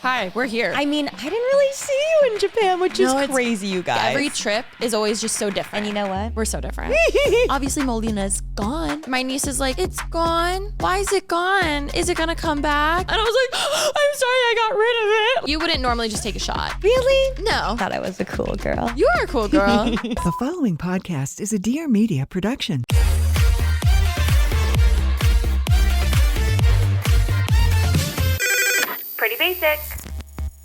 Hi, we're here. I mean, I didn't really see you in Japan, which is crazy, you guys. Every trip is always just so different. And you know what? We're so different. Obviously, Molina's gone. My niece is like, it's gone. Why is it gone? Is it gonna come back? And I was like, I'm sorry, I got rid of it. You wouldn't normally just take a shot. Really? No. I thought I was a cool girl. You are a cool girl. The following podcast is a Dear Media production. Pretty basic.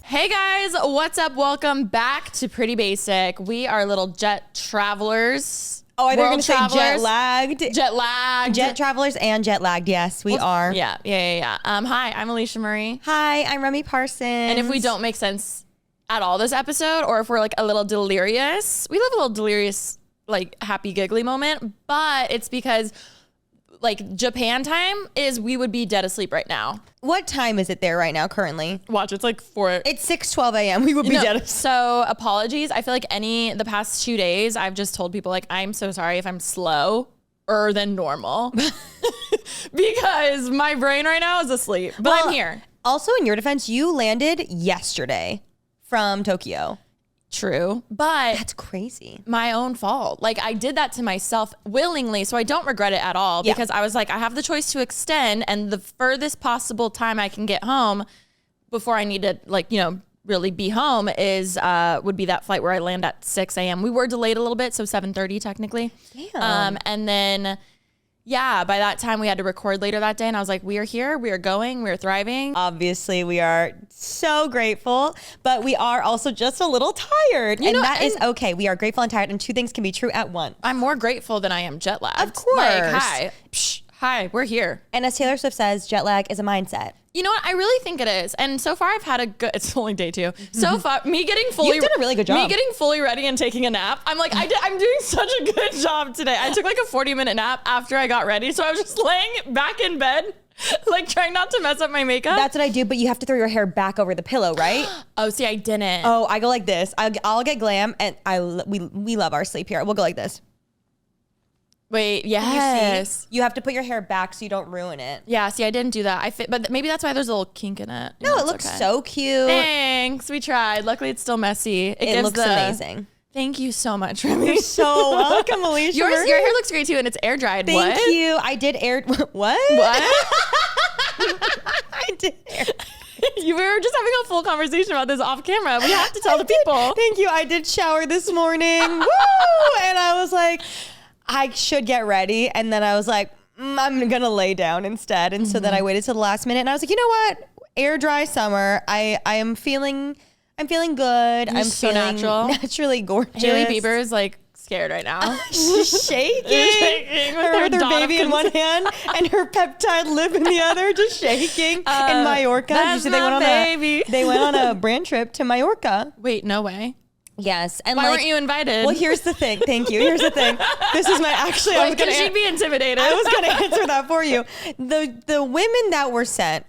Hey guys, what's up? Welcome back to Pretty Basic. We are little jet travelers. Oh, I thought you were going to say travelers. jet lagged. Jet lagged. Jet travelers and jet lagged. Yes, we are. Yeah. Hi, I'm Alisha Marie. Hi, I'm Remi Parsons. And if we don't make sense at all this episode, or if we're like a little delirious, we live a little delirious, like happy giggly moment, but it's because like Japan time is we would be dead asleep right now. What time is it there right now currently? Watch, it's like 4. It's 6:12 a.m. We would be dead asleep. So apologies. I feel like the past 2 days, I've just told people like, I'm so sorry if I'm slower than normal because my brain right now is asleep, but I'm here. Also, in your defense, you landed yesterday from Tokyo. True, but That's crazy. my own fault. Like I did that to myself willingly, so I don't regret it at all because I was like, I have the choice to extend, and the furthest possible time I can get home before I need to really be home is would be that flight where I land at 6 a.m. We were delayed a little bit, so 7:30 technically. Damn. And then by that time we had to record later that day, and I was like, we are here, we are going, we are thriving. Obviously, we are so grateful, but we are also just a little tired. That is okay. We are grateful and tired, and two things can be true at once. I'm more grateful than I am jet lagged. Of course. Like, hi, we're here. And as Taylor Swift says, jet lag is a mindset. You know what? I really think it is. And so far I've had a good, it's only day 2. So far, You've done a really good job. Me getting fully ready and taking a nap. I'm like, I'm doing such a good job today. I took like a 40-minute nap after I got ready. So I was just laying back in bed, like trying not to mess up my makeup. That's what I do, but you have to throw your hair back over the pillow, right? Oh, see, I didn't. Oh, I go like this. I'll get glam, and we love our sleep here. We'll go like this. Wait, yes. You have to put your hair back so you don't ruin it. Yeah, see, I didn't do that. But maybe that's why there's a little kink in it. No, it looks so cute. Thanks, we tried. Luckily, it's still messy. It looks amazing. Thank you so much, Remi. You're so welcome, Alisha. Your hair looks great too, and it's air dried. Thank you. I did air. What? What? I did air. We were just having a full conversation about this off camera. We have to tell the people. Thank you. I did shower this morning. Woo! And I was like, I should get ready. And then I was like, I'm going to lay down instead. And so then I waited till the last minute. And I was like, you know what? Air dry summer. I'm feeling good. You're so natural. Naturally gorgeous. Haley Bieber is like scared right now. She's shaking. Shaking with with her her baby in one hand and her peptide lip in the other, just shaking. In Mallorca. That's Did you see they went on a brand trip to Mallorca. Wait, no way. Yes. And why weren't you invited? Well, here's the thing. Thank you. Here's the thing. This is I was going to she'd be intimidated. I was going to answer that for you. The women that were sent,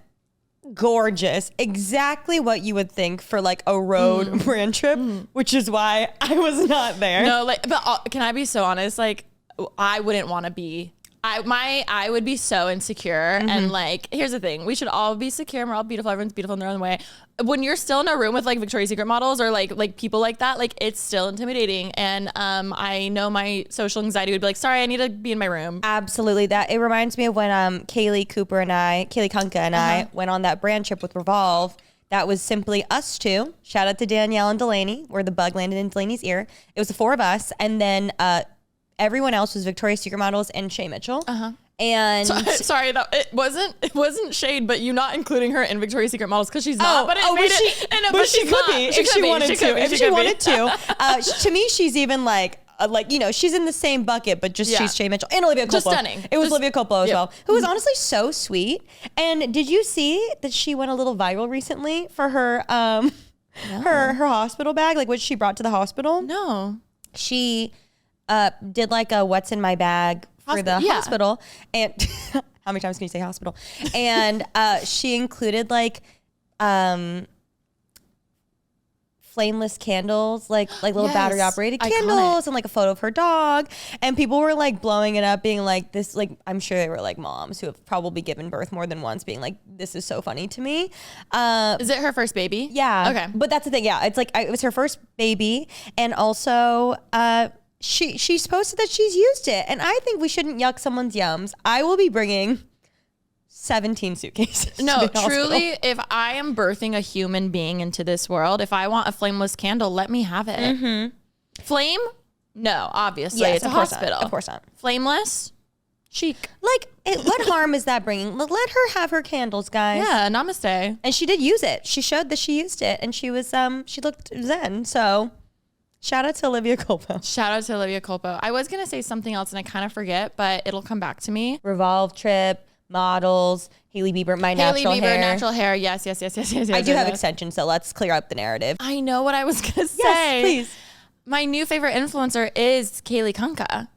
gorgeous, exactly what you would think for like a road brand trip, which is why I was not there. No, but can I be so honest? Like, I wouldn't want to be. I would be so insecure, and like, here's the thing: we should all be secure. And we're all beautiful. Everyone's beautiful in their own way. When you're still in a room with like Victoria's Secret models or like people like that, like it's still intimidating. And I know my social anxiety would be like, sorry, I need to be in my room. Absolutely. That it reminds me of when Kaylee Kunka and I went on that brand trip with Revolve. That was simply us two. Shout out to Danielle and Delaney, where the bug landed in Delaney's ear. It was the 4 of us, and then everyone else was Victoria's Secret models and Shay Mitchell. And sorry, it wasn't shade, but you not including her in Victoria's Secret models because she's not. But she could be if she wanted to. If she wanted to. To me, she's even like she's in the same bucket, but just she's Shay Mitchell and Olivia Coppola. Just stunning. It was Olivia Coppola as well, who was honestly so sweet. And did you see that she went a little viral recently for her her hospital bag, like what she brought to the hospital? No, she did like a what's in my bag for the hospital, and how many times can you say hospital? And she included like flameless candles, like little Yes, battery operated iconic. candles, and like a photo of her dog. And people were like blowing it up, being like, this, like, I'm sure they were like moms who have probably given birth more than once, being like, this is so funny to me. Is it her first baby? Yeah. Okay. But that's the thing. Yeah. It's like, it was her first baby. And also, she's posted that she's used it. And I think we shouldn't yuck someone's yums. I will be bringing 17 suitcases. No, to the hospital. truly, if I am birthing a human being into this world, if I want a flameless candle, let me have it. Flame? No, obviously. Yes, it's a of course not. hospital. Of course not. Flameless? Chic. Like, what harm is that bringing? Let her have her candles, guys. Yeah, namaste. And she did use it. She showed that she used it, and she was she looked zen. So, shout out to Olivia Culpo. Shout out to Olivia Culpo. I was going to say something else and I kind of forget, but it'll come back to me. Revolve trip, models, Hailey Bieber, my Hailey natural Bieber, hair. natural hair. Yes. I do have extensions, so let's clear up the narrative. I know what I was going to say. Yes, please. My new favorite influencer is Kaylee Kunka.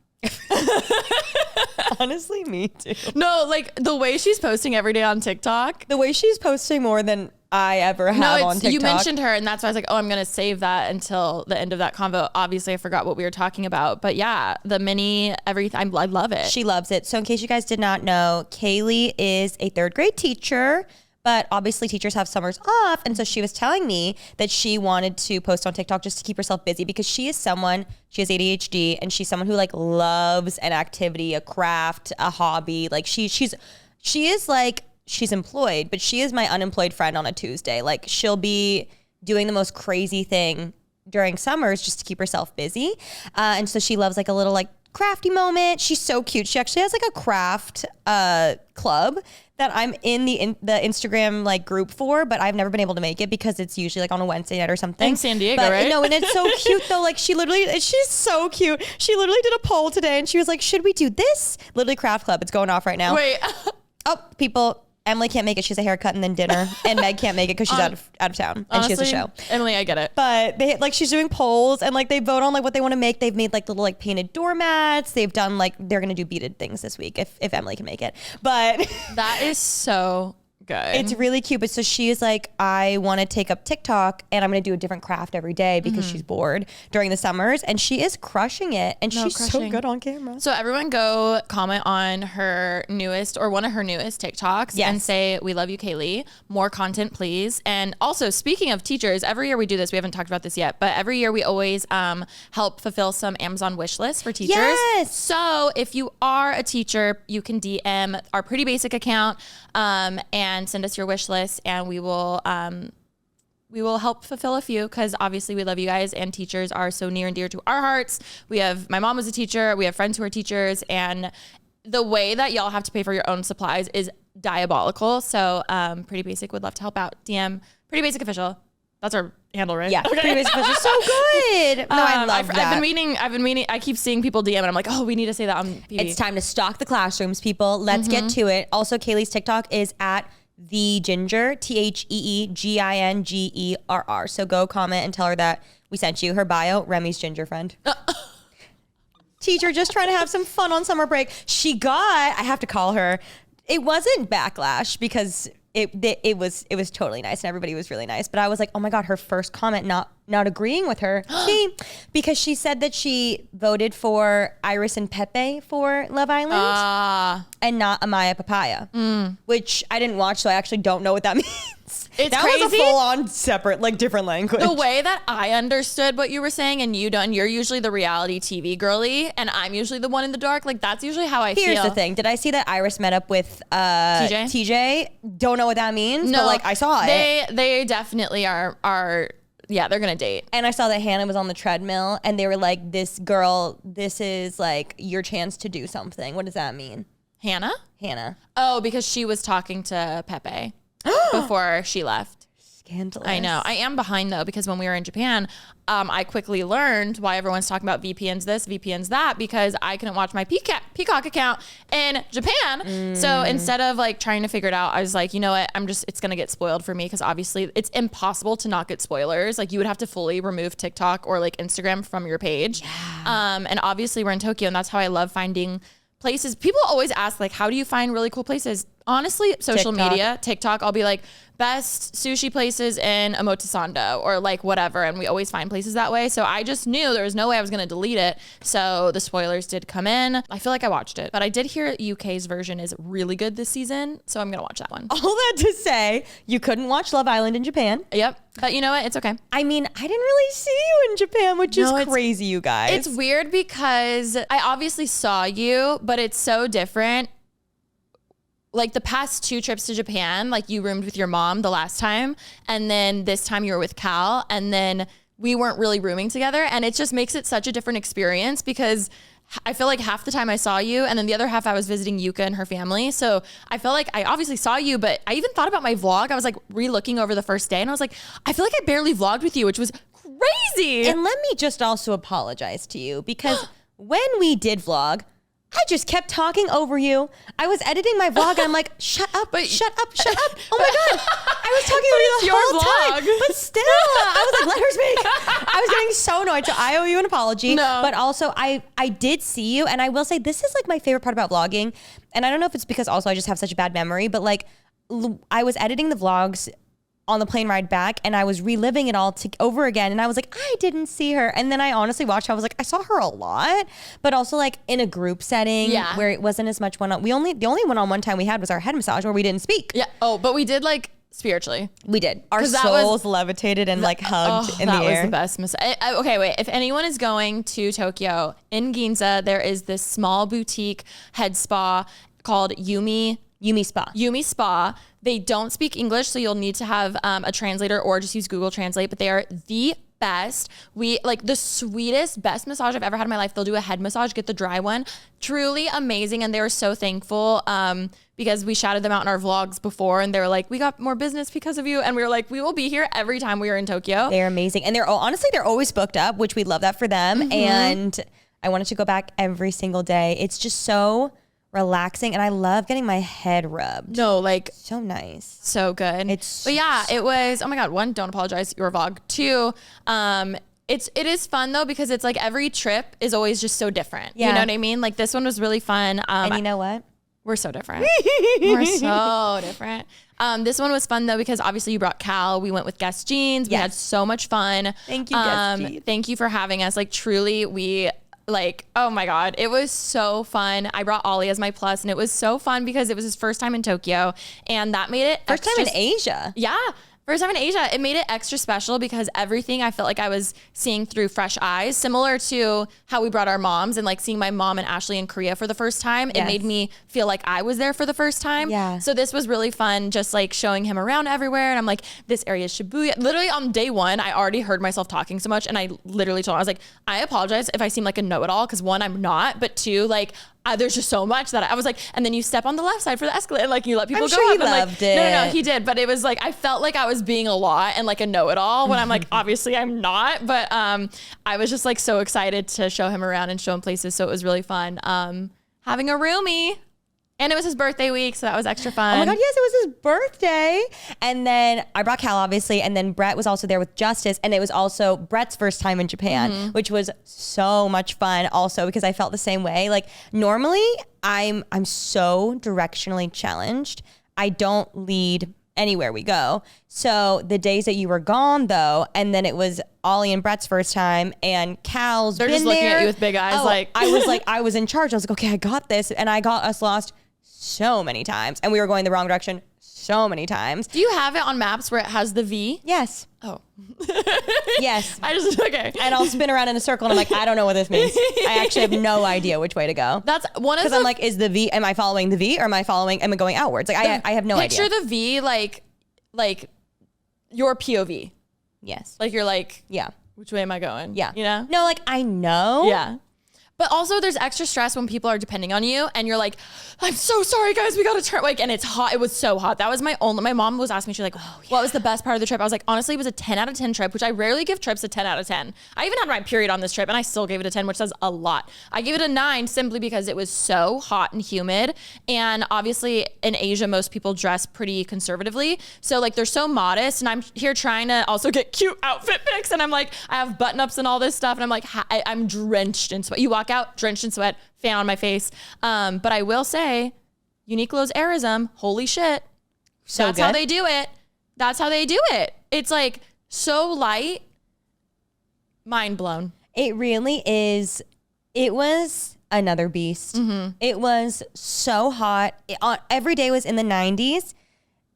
Honestly, me too. No, like the way she's posting every day on TikTok. The way she's posting more than I ever have on TikTok. You mentioned her, and that's why I was like, oh, I'm going to save that until the end of that convo. Obviously, I forgot what we were talking about. But yeah, the mini, everything, I love it. She loves it. So in case you guys did not know, Kaylee is a 3rd grade teacher, but obviously teachers have summers off. And so she was telling me that she wanted to post on TikTok just to keep herself busy because she has ADHD, and she's someone who like loves an activity, a craft, a hobby. Like she is like, she's employed, but she is my unemployed friend on a Tuesday. Like she'll be doing the most crazy thing during summers just to keep herself busy. And so she loves like a little like crafty moment. She's so cute. She actually has like a craft club that I'm in the Instagram like group for, but I've never been able to make it because it's usually like on a Wednesday night or something. In San Diego, but, right? No, and it's so cute though. Like she's so cute. She literally did a poll today and she was like, should we do this? Literally craft club. It's going off right now. Wait. Oh, people. Emily can't make it. She's a haircut and then dinner. And Meg can't make it because she's out of town and she has a show. Emily, I get it. But they like she's doing polls and like they vote on like what they want to make. They've made like little like painted doormats. They've done like they're gonna do beaded things this week if Emily can make it. But That is so good. it's really cute. But so she is like, I want to take up TikTok and I'm gonna do a different craft every day because she's bored during the summers, and she is crushing it. And she's so crushing. good on camera. So everyone go comment on her newest or one of her newest TikToks and say, we love you, Kaylee. More content, please. And also, speaking of teachers, every year we do this. We haven't talked about this yet, but every year we always help fulfill some Amazon wish lists for teachers. Yes. So if you are a teacher, you can DM our Pretty Basic account and send us your wish list, and we will help fulfill a few because obviously we love you guys, and teachers are so near and dear to our hearts. My mom was a teacher. We have friends who are teachers, and the way that y'all have to pay for your own supplies is diabolical. So Pretty Basic would love to help out. DM Pretty Basic Official. That's our handle, right? Yeah, Pretty Basic is so good. No, I love that. I've been meaning. I keep seeing people DM, and I'm like, oh, we need to say that on PB. It's time to stock the classrooms, people. Let's get to it. Also, Kaylee's TikTok is at the Ginger, TheeGingerr. So go comment and tell her that we sent you. Her bio, Remi's ginger friend. Teacher just trying to have some fun on summer break. I have to call her. It wasn't backlash because it was totally nice and everybody was really nice. But I was like, oh my God, her first comment not agreeing with her. Because she said that she voted for Iris and Pepe for Love Island and not Amaya Papaya, which I didn't watch, so I actually don't know what that means. It's that crazy. was a full-on separate, like different language. The way that I understood what you were saying, and you're usually the reality TV girly, and I'm usually the one in the dark. Like that's usually how I feel. Here's the thing: did I see that Iris met up with TJ? Don't know what that means. But like I saw it. They definitely are. Yeah, they're gonna date. And I saw that Hannah was on the treadmill, and they were like, "This girl, this is like your chance to do something." What does that mean? Hannah. Oh, because she was talking to Pepe before she left. Scandalous. I know. I am behind though, because when we were in Japan, I quickly learned why everyone's talking about VPNs this, VPNs that, because I couldn't watch my Peacock account in Japan. So instead of like trying to figure it out, I was like, you know what? It's going to get spoiled for me, because obviously it's impossible to not get spoilers. Like you would have to fully remove TikTok or like Instagram from your page. Yeah. And obviously we're in Tokyo, and that's how I love finding places. People always ask like, how do you find really cool places? honestly, social TikTok. media, TikTok, I'll be like, best sushi places in Omotesando or like whatever. And we always find places that way. So I just knew there was no way I was going to delete it. So the spoilers did come in. I feel like I watched it, but I did hear UK's version is really good this season. So I'm going to watch that one. All that to say, you couldn't watch Love Island in Japan. Yep. But you know what? It's okay. I mean, I didn't really see you in Japan, which is crazy, you guys. It's weird because I obviously saw you, but it's so different. Like the past 2 trips to Japan, like you roomed with your mom the last time, and then this time you were with Cal, and then we weren't really rooming together, and it just makes it such a different experience because I feel like half the time I saw you, and then the other half I was visiting Yuka and her family. So I felt like I obviously saw you, but I even thought about my vlog. I was like re-looking over the first day, and I was like, I feel like I barely vlogged with you, which was crazy. And let me just also apologize to you because when we did vlog, I just kept talking over you. I was editing my vlog and I'm like, shut up, shut up, shut up. Oh my God. I was talking over you the whole time. But still, I was like, let her speak. I was getting so annoyed. So I owe you an apology. No. But also I did see you. And I will say this is like my favorite part about vlogging. And I don't know if it's because also I just have such a bad memory, but like I was editing the vlogs on the plane ride back and I was reliving it all over again. And I was like, I didn't see her. And then I honestly watched, I was like, I saw her a lot, but also like in a group setting where it wasn't as much one-on. The only one-on-one time we had was our head massage where we didn't speak. Yeah. Oh, but we did like spiritually. We did. Our souls levitated and like hugged in the air. That was the best massage. Okay, wait. If anyone is going to Tokyo, in Ginza, there is this small boutique head spa called Yumi Spa. They don't speak English, so you'll need to have a translator or just use Google Translate, but they are the best. We like the sweetest, best massage I've ever had in my life. They'll do a head massage, get the dry one. Truly amazing. And they were so thankful because we shouted them out in our vlogs before and they were like, we got more business because of you. And we were like, we will be here every time we are in Tokyo. They're amazing. And they're honestly, they're always booked up, which we love that for them. Mm-hmm. And I wanted to go back every single day. It's just so relaxing and I love getting my head rubbed. No, like so nice. So good. But yeah, it was, oh my God, 1, don't apologize, your vlog. 2, it is fun though because it's like every trip is always just so different. Yeah. You know what I mean? Like this one was really fun. And you know what? We're so different. We're so different. This one was fun though because obviously you brought Cal. We went with Guest Jeans. We had so much fun. Thank you, Guest Jeans. Thank you for having us. Like truly, we like, oh my God, it was so fun. I brought Ollie as my plus and it was so fun because it was his first time in Tokyo and that made it first time in Asia. Yeah. First time in Asia. It made it extra special because everything I felt like I was seeing through fresh eyes, similar to how we brought our moms and like seeing my mom and Ashley in Korea for the first time. It made me feel like I was there for the first time. Yeah. So this was really fun, just like showing him around everywhere. And I'm like, this area is Shibuya. Literally on day 1, I already heard myself talking so much. And I literally told him, I was like, I apologize if I seem like a know-it-all because 1, I'm not, but 2, like, there's just so much that I was like, and then you step on the left side for the escalator, like you let people go sure up. He loved it. No, he did, but it was like I felt like I was being a lot and like a know-it-all when I'm like, obviously I'm not, but I was just like so excited to show him around and show him places, so it was really fun. Having a roomie. And it was his birthday week, so that was extra fun. Oh my God, yes, it was his birthday. And then I brought Cal, obviously, and then Brett was also there with Justice, and it was also Brett's first time in Japan, which was so much fun also because I felt the same way. Like normally I'm so directionally challenged. I don't lead anywhere we go. So the days that you were gone though, and then it was Ollie and Brett's first time and Cal's They're been just looking there. at you with big eyes I was in charge. I was like, okay, I got this. And I got us lost so many times and we were going the wrong direction so many times. Do you have it on maps where it has the V? Yes. Oh. Yes. Okay. And I'll spin around in a circle and I'm like, I don't know what this means. I actually have no idea which way to go. That's one of the... Because I'm like, is the V, am I following the V or am I going outwards? Like I have no idea. Picture the V like your POV. Yes. Like you're like, yeah. Which way am I going? Yeah. You know? No, like I know. Yeah. But also there's extra stress when people are depending on you and you're like, I'm so sorry guys, we gotta turn, like, and it's hot. It was so hot. That was my mom was asking me, she's like, what was the best part of the trip? I was like, honestly, it was a 10 out of 10 trip, which I rarely give trips a 10 out of 10. I even had my period on this trip and I still gave it a 10, which says a lot. I gave it a 9 simply because it was so hot and humid. And obviously in Asia, most people dress pretty conservatively. So like they're so modest and I'm here trying to also get cute outfit pics. And I'm like, I have button ups and all this stuff. And I'm like, I'm drenched in sweat. You walk out drenched in sweat, fan on my face. But I will say Uniqlo's Aerism, holy shit. So That's good. how they do it. That's how they do it. It's like so light. Mind blown. It really is. It was another beast. It was so hot. Every day was in the 90s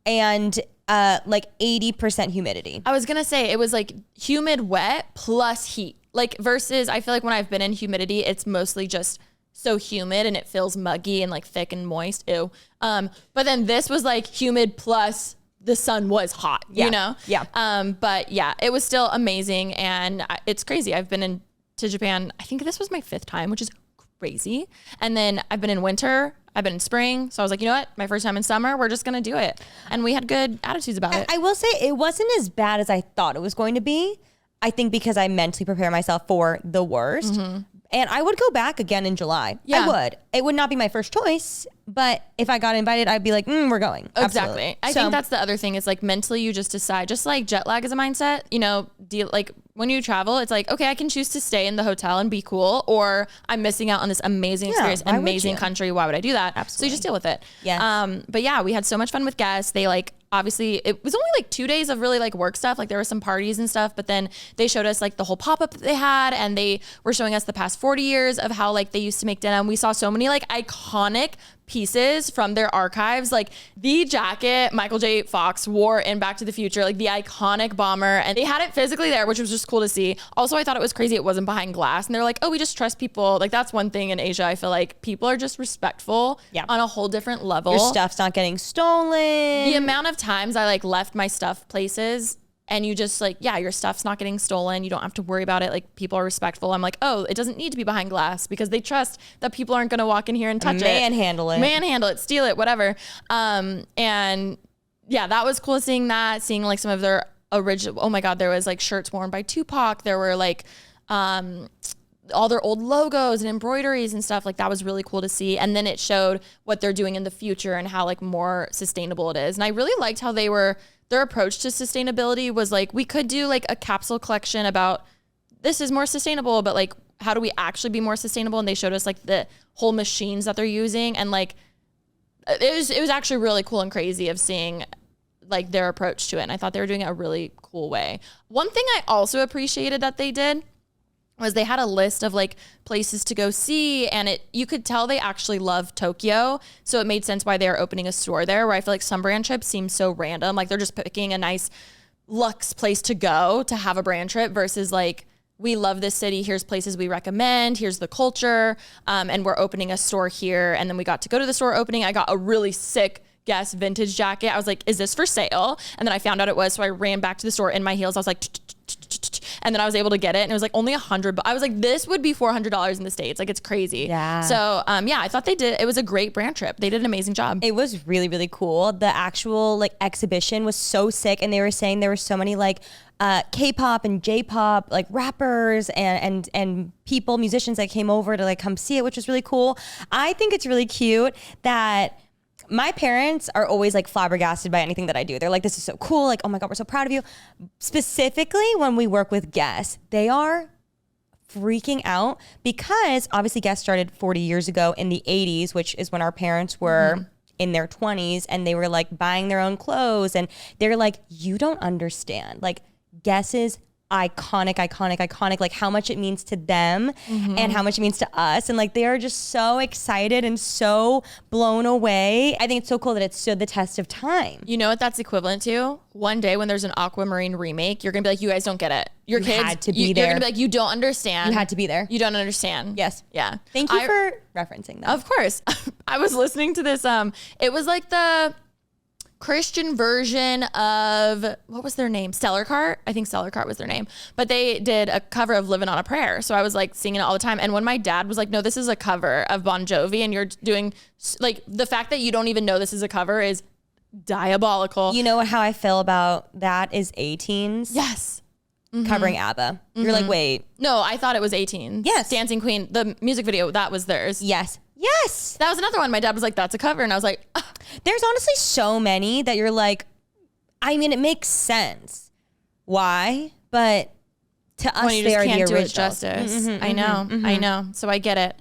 and like 80% humidity. I was going to say it was like humid, wet plus heat. Like versus I feel like when I've been in humidity, it's mostly just so humid and it feels muggy and like thick and moist. Ew. But then this was like humid plus the sun was hot, you know? Yeah. But yeah, it was still amazing. And it's crazy. I've been to Japan. I think this was my 5th time, which is crazy. And then I've been in winter. I've been in spring. So I was like, you know what? My first time in summer, we're just going to do it. And we had good attitudes about it. I will say it wasn't as bad as I thought it was going to be. I think because I mentally prepare myself for the worst. And I would go back again in July. Yeah. I would. It would not be my first choice, but if I got invited, I'd be like, we're going. Exactly. Absolutely. I think that's the other thing is like mentally you just decide, just like jet lag is a mindset, you know, like when you travel, it's like, okay, I can choose to stay in the hotel and be cool, or I'm missing out on this amazing experience, why would amazing you? country. Why would I do that? Absolutely. So you just deal with it. Yes. But yeah, we had so much fun with guests. They like, obviously it was only like 2 days of really like work stuff. Like there were some parties and stuff, but then they showed us like the whole pop-up that they had, and they were showing us the past 40 years of how like they used to make denim. We saw so many like iconic pieces from their archives, like the jacket Michael J. Fox wore in Back to the Future, like the iconic bomber, and they had it physically there, which was just cool to see. Also, I thought it was crazy it wasn't behind glass, and they're like, oh, we just trust people. Like that's one thing in Asia, I feel like people are just respectful on a whole different level. Your stuff's not getting stolen. The amount of times I like left my stuff places and you just like, yeah, your stuff's not getting stolen. You don't have to worry about it. Like people are respectful. I'm like, oh, it doesn't need to be behind glass because they trust that people aren't going to walk in here and touch Manhandle it, steal it, whatever. And yeah, that was cool seeing that, seeing like some of their original, oh my God, there was like shirts worn by Tupac. There were like, all their old logos and embroideries and stuff. Like that was really cool to see. And then it showed what they're doing in the future and how like more sustainable it is. And I really liked how their approach to sustainability was like, we could do like a capsule collection about this is more sustainable, but like, how do we actually be more sustainable? And they showed us like the whole machines that they're using. And like, it was actually really cool and crazy of seeing like their approach to it. And I thought they were doing it a really cool way. One thing I also appreciated that they did was they had a list of like places to go see, and you could tell they actually love Tokyo. So it made sense why they are opening a store there, where I feel like some brand trips seem so random. Like they're just picking a nice luxe place to go to have a brand trip versus like, we love this city. Here's places we recommend. Here's the culture. And we're opening a store here. And then we got to go to the store opening. I got a really sick Guess vintage jacket. I was like, is this for sale? And then I found out it was. So I ran back to the store in my heels. I was like, and then I was able to get it. And it was like only $100. But I was like, this would be $400 in the States. Like it's crazy. Yeah. So yeah, I thought it was a great brand trip. They did an amazing job. It was really, really cool. The actual like exhibition was so sick. And they were saying there were so many like K-pop and J-pop like rappers and people, musicians that came over to like come see it, which was really cool. I think it's really cute that my parents are always like flabbergasted by anything that I do. They're like, this is so cool. Like, oh my God, we're so proud of you. Specifically when we work with guests, they are freaking out because obviously guests started 40 years ago in the 80s, which is when our parents were in their 20s, and they were like buying their own clothes. And they're like, you don't understand. Like guesses iconic, like how much it means to them and how much it means to us. And like, they are just so excited and so blown away. I think it's so cool that it stood the test of time. You know what that's equivalent to? One day when there's an Aquamarine remake, you're going to be like, you guys don't get it. Your kids had to be You're there. going to be like, you don't understand. You had to be there. You don't understand. Yes. Yeah. Thank you for referencing that. Of course. I was listening to this. It was like the Christian version of, what was their name? Stellar Cart? I think Stellar Cart was their name. But they did a cover of Living on a Prayer. So I was like singing it all the time. And when my dad was like, no, this is a cover of Bon Jovi, and you're doing like, the fact that you don't even know this is a cover is diabolical. You know how I feel about that is 18s Yes. covering ABBA. You're like, wait. No, I thought it was 18. Yes. Dancing Queen, the music video, that was theirs. Yes. Yes. That was another one. My dad was like, that's a cover. And I was like, ah. There's honestly so many that you're like, I mean, it makes sense. Why? But to us, when you they just are can't the do original. it justice. I know. So I get it.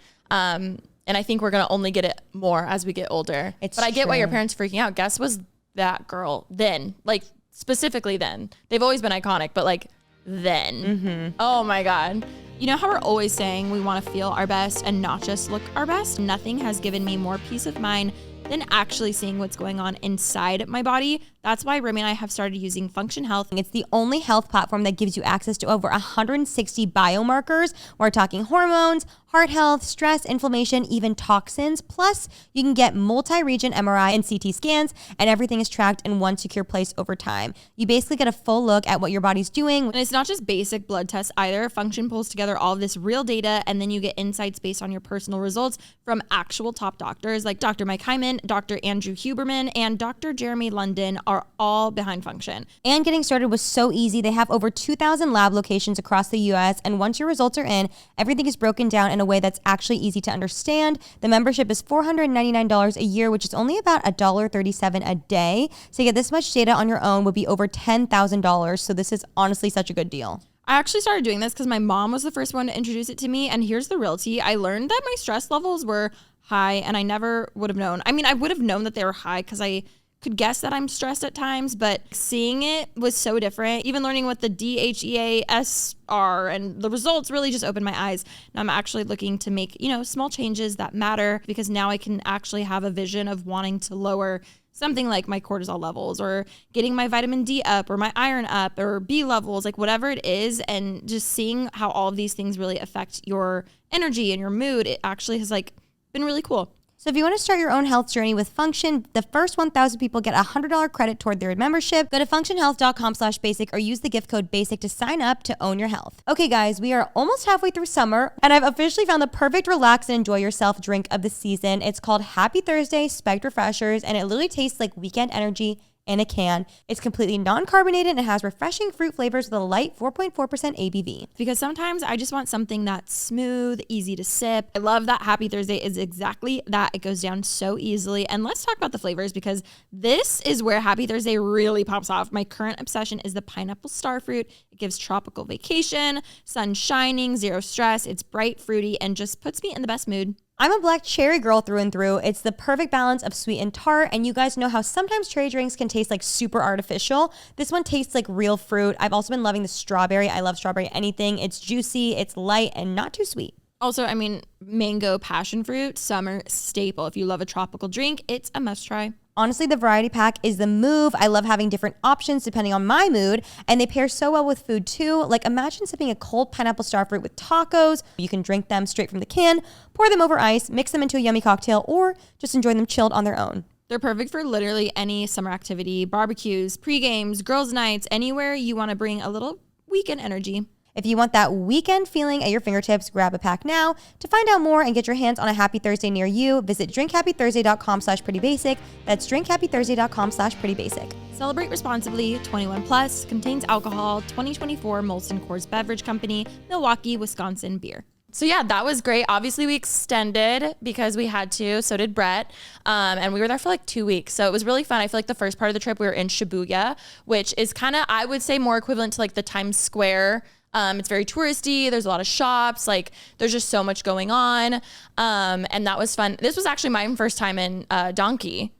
And I think we're going to only get it more as we get older. But I get why your parents freaking out. Guess was that girl then, like specifically then. They've always been iconic, but like then. Oh my God. You know how we're always saying we want to feel our best and not just look our best? Nothing has given me more peace of mind than actually seeing what's going on inside my body. That's why Remi and I have started using Function Health. It's the only health platform that gives you access to over 160 biomarkers. We're talking hormones, heart health, stress, inflammation, even toxins. Plus, you can get multi-region MRI and CT scans, and everything is tracked in one secure place over time. You basically get a full look at what your body's doing. And it's not just basic blood tests either. Function pulls together all of this real data, and then you get insights based on your personal results from actual top doctors like Dr. Mike Hyman, Dr. Andrew Huberman, and Dr. Jeremy London are all behind Function. And getting started was so easy. They have over 2,000 lab locations across the US, and once your results are in, everything is broken down in a way that's actually easy to understand. The membership is $499 a year, which is only about $1.37 a day. So to get this much data on your own would be over $10,000. So this is honestly such a good deal. I actually started doing this because my mom was the first one to introduce it to me. And here's the real tea. I learned that my stress levels were high, and I never would have known. I mean, I would have known that they were high because I could guess that I'm stressed at times, but seeing it was so different. Even learning what the DHEAS are and the results really just opened my eyes. Now I'm actually looking to make, small changes that matter, because now I can actually have a vision of wanting to lower something like my cortisol levels, or getting my vitamin D up, or my iron up, or B levels, like whatever it is. And just seeing how all of these things really affect your energy and your mood, it actually has been really cool. So if you want to start your own health journey with Function, the first 1,000 people get a $100 credit toward their membership. Go to functionhealth.com/basic or use the gift code BASIC to sign up to own your health. Okay, guys, we are almost halfway through summer, and I've officially found the perfect relax and enjoy yourself drink of the season. It's called Happy Thursday Spiked Refreshers, and it literally tastes like weekend energy in a can. It's completely non-carbonated and it has refreshing fruit flavors with a light 4.4% ABV. Because sometimes I just want something that's smooth, easy to sip. I love that Happy Thursday is exactly that. It goes down so easily. And let's talk about the flavors, because this is where Happy Thursday really pops off. My current obsession is the pineapple starfruit. It gives tropical vacation, sun shining, zero stress. It's bright, fruity, and just puts me in the best mood. I'm a black cherry girl through and through. It's the perfect balance of sweet and tart, and you guys know how sometimes cherry drinks can taste like super artificial. This one tastes like real fruit. I've also been loving the strawberry. I love strawberry anything. It's juicy, it's light, and not too sweet. Also, mango passion fruit, summer staple. If you love a tropical drink, it's a must try. Honestly, the variety pack is the move. I love having different options depending on my mood, and they pair so well with food too. Like, imagine sipping a cold pineapple starfruit with tacos. You can drink them straight from the can, pour them over ice, mix them into a yummy cocktail, or just enjoy them chilled on their own. They're perfect for literally any summer activity, barbecues, pre-games, girls' nights, anywhere you want to bring a little weekend energy. If you want that weekend feeling at your fingertips, grab a pack now. To find out more and get your hands on a Happy Thursday near you, visit drinkhappythursday.com/prettybasic. That's drinkhappythursday.com/prettybasic. Celebrate responsibly. 21 plus. Contains alcohol. 2024 Molson Coors Beverage Company. Milwaukee, Wisconsin beer. So yeah, that was great. Obviously we extended because we had to. So did Brett. And we were there for 2 weeks. So it was really fun. I feel like the first part of the trip we were in Shibuya, which is kind of, I would say, more equivalent to the Times Square. It's very touristy. There's a lot of shops. There's just so much going on. And that was fun. This was actually my first time in Donki.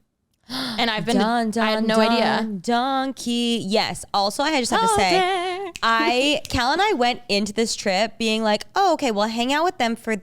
And I've been, I had no idea. Donki. Yes. Also, I just have to say, Cal and I went into this trip being like, oh, okay, we'll hang out with them for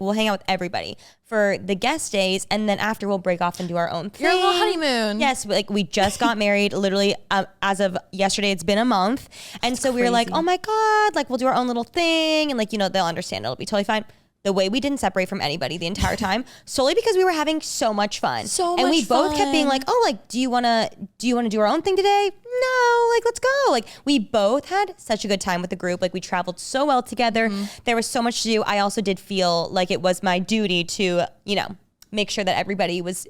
we'll hang out with everybody for the guest days, and then after we'll break off and do our own thing. Your little honeymoon. Yes, we just got married literally as of yesterday. It's been a month, and so we were like, oh my god, we'll do our own little thing, and they'll understand. It'll be totally fine. The way we didn't separate from anybody the entire time, solely because we were having so much fun. And we both kept being like, oh, do you wanna do our own thing today? No, let's go. We both had such a good time with the group. We traveled so well together. Mm-hmm. There was so much to do. I also did feel like it was my duty to, make sure that everybody was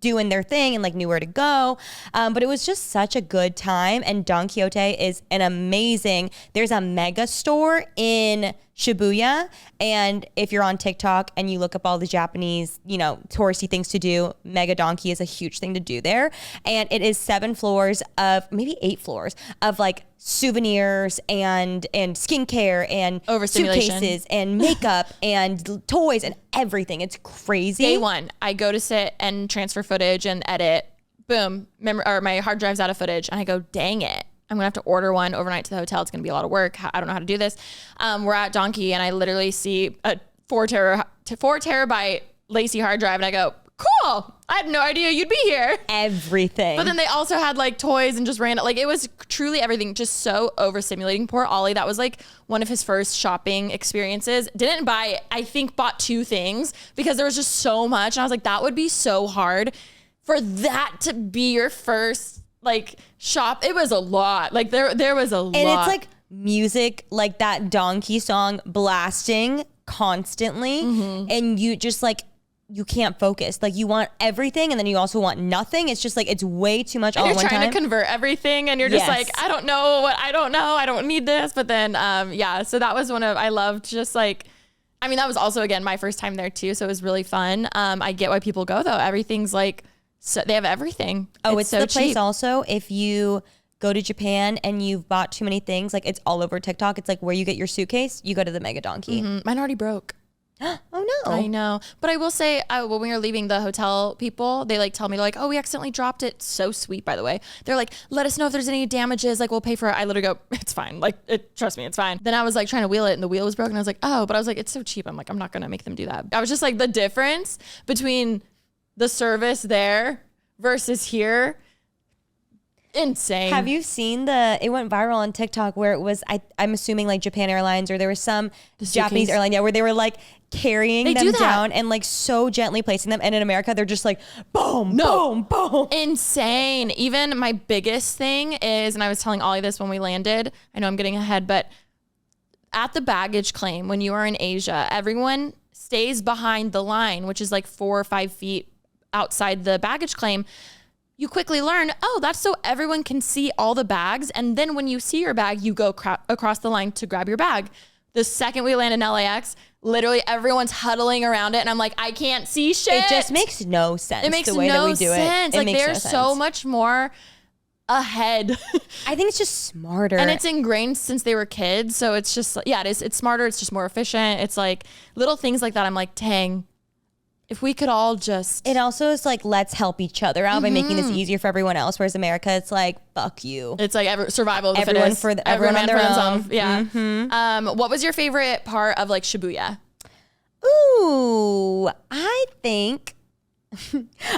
doing their thing and knew where to go. But it was just such a good time. And Don Quixote is there's a mega store in Shibuya. And if you're on TikTok and you look up all the Japanese, touristy things to do, Mega Donki is a huge thing to do there. And it is 7 floors of, maybe 8 floors of like souvenirs and skincare and suitcases and makeup and toys and everything. It's crazy. Day one, I go to sit and transfer footage and edit. Boom, my hard drive's out of footage. And I go, dang it. I'm gonna have to order one overnight to the hotel. It's gonna be a lot of work. I don't know how to do this. We're at Donki and I literally see a 4 terabyte Lacey hard drive and I go, cool. I had no idea you'd be here. Everything. But then they also had like toys and just random, like it was truly everything, just so overstimulating. Poor Ollie. That was like one of his first shopping experiences. Didn't buy, I think bought 2 things because there was just so much. And I was like, that would be so hard for that to be your first like shop. It was a lot. Like there was a lot. And it's like music, like that Donki song blasting constantly. And you just like, you can't focus. Like you want everything and then you also want nothing. It's just like, it's way too much all at one time. You're trying to convert everything and you're just like, I don't know. I don't need this. But then, so that was I loved just like, I mean, that was also, again, my first time there too. So it was really fun. I get why people go though. Everything's like, so they have everything. Oh, it's so the place cheap. Also, if you go to Japan and you've bought too many things, like it's all over TikTok. It's like where you get your suitcase, you go to the Mega Donki. Mine already broke. Oh no. I know. But I will say, when we were leaving, the hotel people, they like tell me like, oh, we accidentally dropped it. So sweet, by the way. They're like, let us know if there's any damages. Like we'll pay for it. I literally go, it's fine. Like trust me, it's fine. Then I was like trying to wheel it and the wheel was broken. I was like, oh, but I was like, it's so cheap. I'm like, I'm not going to make them do that. I was just like, the difference between the service there versus here, insane. Have you seen it went viral on TikTok where it was, I'm assuming like Japan Airlines or there was some Japanese airline, where they were like carrying them down and like so gently placing them. And in America, they're just like, boom, boom, boom. Insane. Even my biggest thing is, and I was telling Ollie this when we landed, I know I'm getting ahead, but at the baggage claim, when you are in Asia, everyone stays behind the line, which is like 4 or 5 feet outside the baggage claim. You quickly learn, oh, that's so everyone can see all the bags. And then when you see your bag, you go across the line to grab your bag. The second we land in LAX, literally everyone's huddling around it. And I'm like, I can't see shit. It just makes no sense. It makes the way no that we do sense. It Like makes they're no sense. so much more ahead. I think it's just smarter. And it's ingrained since they were kids. So it's just, it's smarter. It's just more efficient. It's like little things like that. I'm like, dang. If we could all just... It also is like, let's help each other out by making this easier for everyone else. Whereas America, it's like, fuck you. It's like survival of the everyone fittest. for everyone on their own. Yeah. What was your favorite part of like Shibuya? Ooh, I think...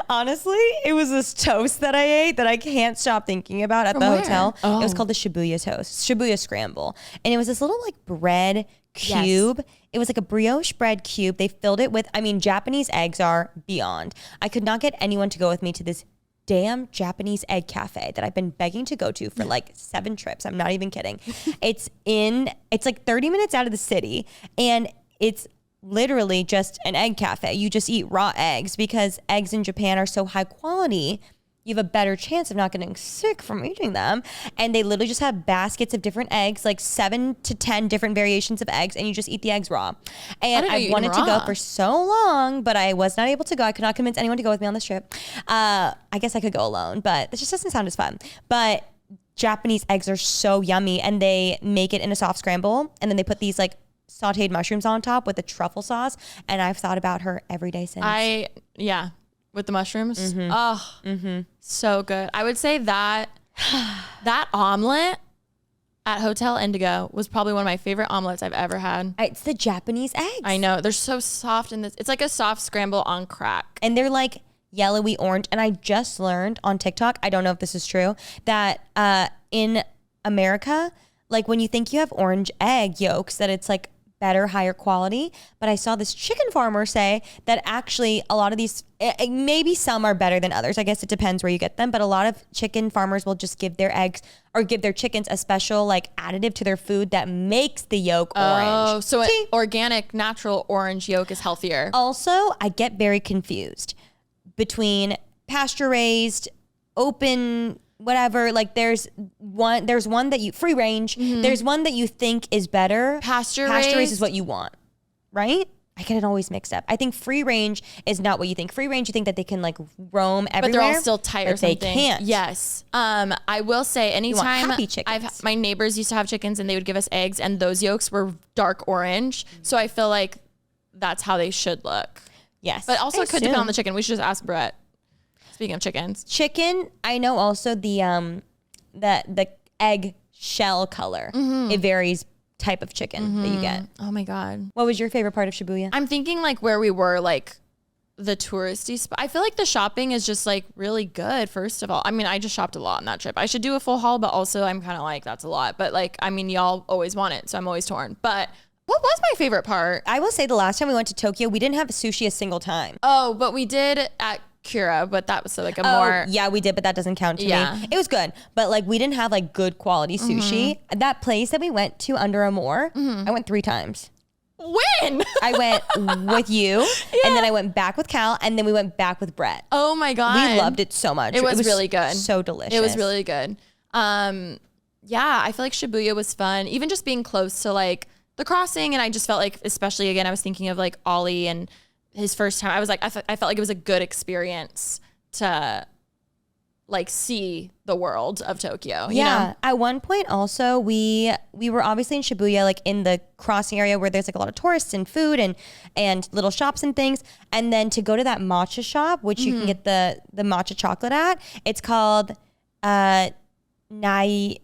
honestly, it was this toast that I ate that I can't stop thinking about at the hotel. Oh. It was called the Shibuya toast, Shibuya scramble. And it was this little like bread cube. Yes. It was like a brioche bread cube. They filled it with, Japanese eggs are beyond. I could not get anyone to go with me to this damn Japanese egg cafe that I've been begging to go to for like 7 trips. I'm not even kidding. It's like 30 minutes out of the city and it's literally just an egg cafe. You just eat raw eggs because eggs in Japan are so high quality. You have a better chance of not getting sick from eating them. And they literally just have baskets of different eggs, like 7 to 10 different variations of eggs, and you just eat the eggs raw. And I wanted to go for so long, but I was not able to go. I could not convince anyone to go with me on this trip. I guess I could go alone, but this just doesn't sound as fun. But Japanese eggs are so yummy, and they make it in a soft scramble, and then they put these like sauteed mushrooms on top with a truffle sauce, and I've thought about her every day since. With the mushrooms. So good. I would say that omelet at Hotel Indigo was probably one of my favorite omelets I've ever had. It's the Japanese eggs. I know. They're so soft in this. It's like a soft scramble on crack. And they're like yellowy orange. And I just learned on TikTok, I don't know if this is true, that in America, like when you think you have orange egg yolks, that it's like better, higher quality. But I saw this chicken farmer say that actually a lot of these, maybe some are better than others. I guess it depends where you get them. But a lot of chicken farmers will just give their eggs or give their chickens a special like additive to their food that makes the yolk orange. Oh, so an organic, natural orange yolk is healthier. Also, I get very confused between pasture raised, open, whatever. Like there's one that you free range. There's one that you think is better. Pasture raised raised is what you want, right? I get it always mixed up. I think free range is not what you think. Free range, you think that they can like roam everywhere, but they're all still tight or something. They can't. Yes. I will say anytime happy chickens. my neighbors used to have chickens and they would give us eggs and those yolks were dark orange. So I feel like that's how they should look. Yes. But also it could depend on the chicken. We should just ask Brett. Speaking of chickens. Chicken, I know also the egg shell color. It varies type of chicken that you get. Oh my God. What was your favorite part of Shibuya? I'm thinking like where we were, like the touristy spot. I feel like the shopping is just like really good. First of all, I mean, I just shopped a lot on that trip. I should do a full haul, but also I'm kind of like, that's a lot. But like, I mean, y'all always want it. So I'm always torn. But what was my favorite part? I will say the last time we went to Tokyo, we didn't have sushi a single time. Oh, but we did at Kura, but that was so like a more. Yeah, we did, but that doesn't count to me. It was good, but like we didn't have like good quality sushi. That place that we went to Under Amour, I went 3 times. When? I went with you, and then I went back with Cal, and then we went back with Brett. Oh my God. We loved it so much. It was really good. So delicious. It was really good. Yeah, I feel like Shibuya was fun. Even just being close to like the crossing, and I just felt like, especially again, I was thinking of like Ollie and his first time. I was like, I felt like it was a good experience to like see the world of Tokyo. You know? At one point also we were obviously in Shibuya, like in the crossing area where there's like a lot of tourists and food and little shops and things. And then to go to that matcha shop, which you can get the matcha chocolate at, it's called Nanaya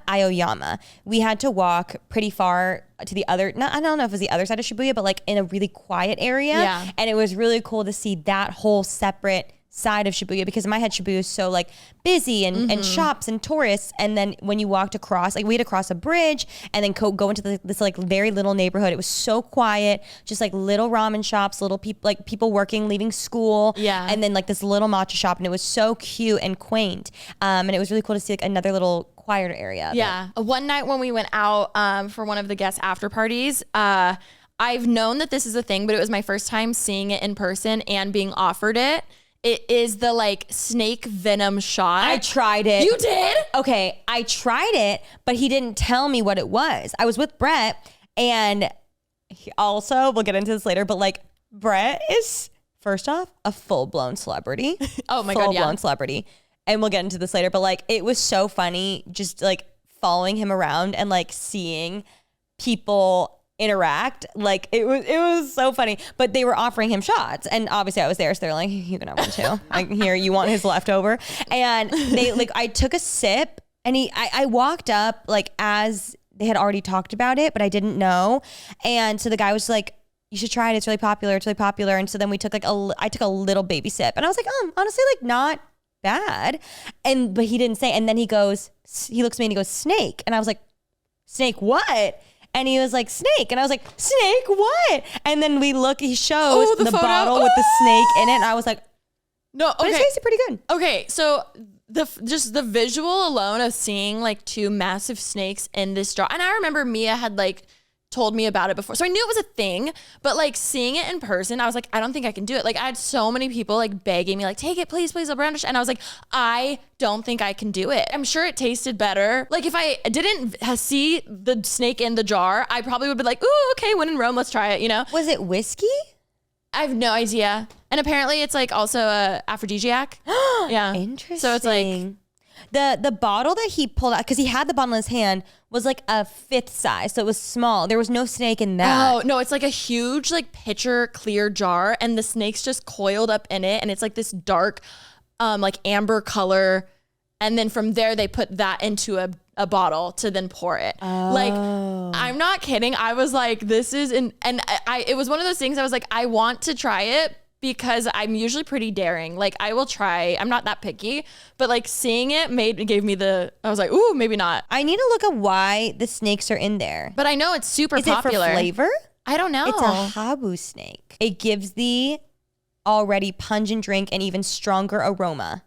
Aoyama. We had to walk pretty far to the other, I don't know if it was the other side of Shibuya, but like in a really quiet area. Yeah. And it was really cool to see that whole separate side of Shibuya, because in my head Shibuya is so like busy and shops and tourists, and then when you walked across, like we had to cross a bridge and then go into this like very little neighborhood. It was so quiet, just like little ramen shops, little people, like people working, leaving school, and then like this little matcha shop, and it was so cute and quaint, and it was really cool to see like another little quieter area. One night when we went out for one of the guest after parties, I've known that this is a thing, but it was my first time seeing it in person and being offered it. It is the like snake venom shot. I tried it. You did? Okay, I tried it, but he didn't tell me what it was. I was with Brett, and also, we'll get into this later, but like Brett is, first off, a full-blown celebrity. Oh my God, yeah. Full-blown celebrity. And we'll get into this later, but like it was so funny just like following him around and like seeing people interact. Like it was so funny, but they were offering him shots, and obviously I was there, so they're like, you can have one too. Like, here, you want his leftover? And they like, I took a sip, and I walked up like as they had already talked about it, but I didn't know. And so the guy was like, you should try it, it's really popular. And so then we took like I took a little baby sip, and I was like, honestly, like not bad. But he didn't say. And then he looks at me and he goes, snake. And I was like, snake what? And he was like, snake. And I was like, snake what? And then he shows the bottle with the snake in it. And I was like, no, okay. But it tasted pretty good. Okay, so just the visual alone of seeing like 2 massive snakes in this jar. And I remember Mia had like told me about it before. So I knew it was a thing, but like seeing it in person, I was like, I don't think I can do it. Like I had so many people like begging me like, take it, please, I'll brandish. And I was like, I don't think I can do it. I'm sure it tasted better. Like if I didn't see the snake in the jar, I probably would be like, ooh, okay, when in Rome, let's try it, you know? Was it whiskey? I have no idea. And apparently it's like also a aphrodisiac. Yeah. Interesting. So it's like, the bottle that he pulled out, because he had the bottle in his hand, was like a 5th size, so it was small. There was no snake in that. Oh no, it's like a huge like pitcher clear jar, and the snake's just coiled up in it, and it's like this dark, like amber color, and then from there they put that into a bottle to then pour it. Like I'm not kidding. I was like, this is it was one of those things. I was like, I want to try it, because I'm usually pretty daring. Like I will try. I'm not that picky, but like seeing it gave me I was like, ooh, maybe not. I need to look at why the snakes are in there. But I know it's super popular. Is it for flavor? I don't know. It's a habu snake. It gives the already pungent drink an even stronger aroma.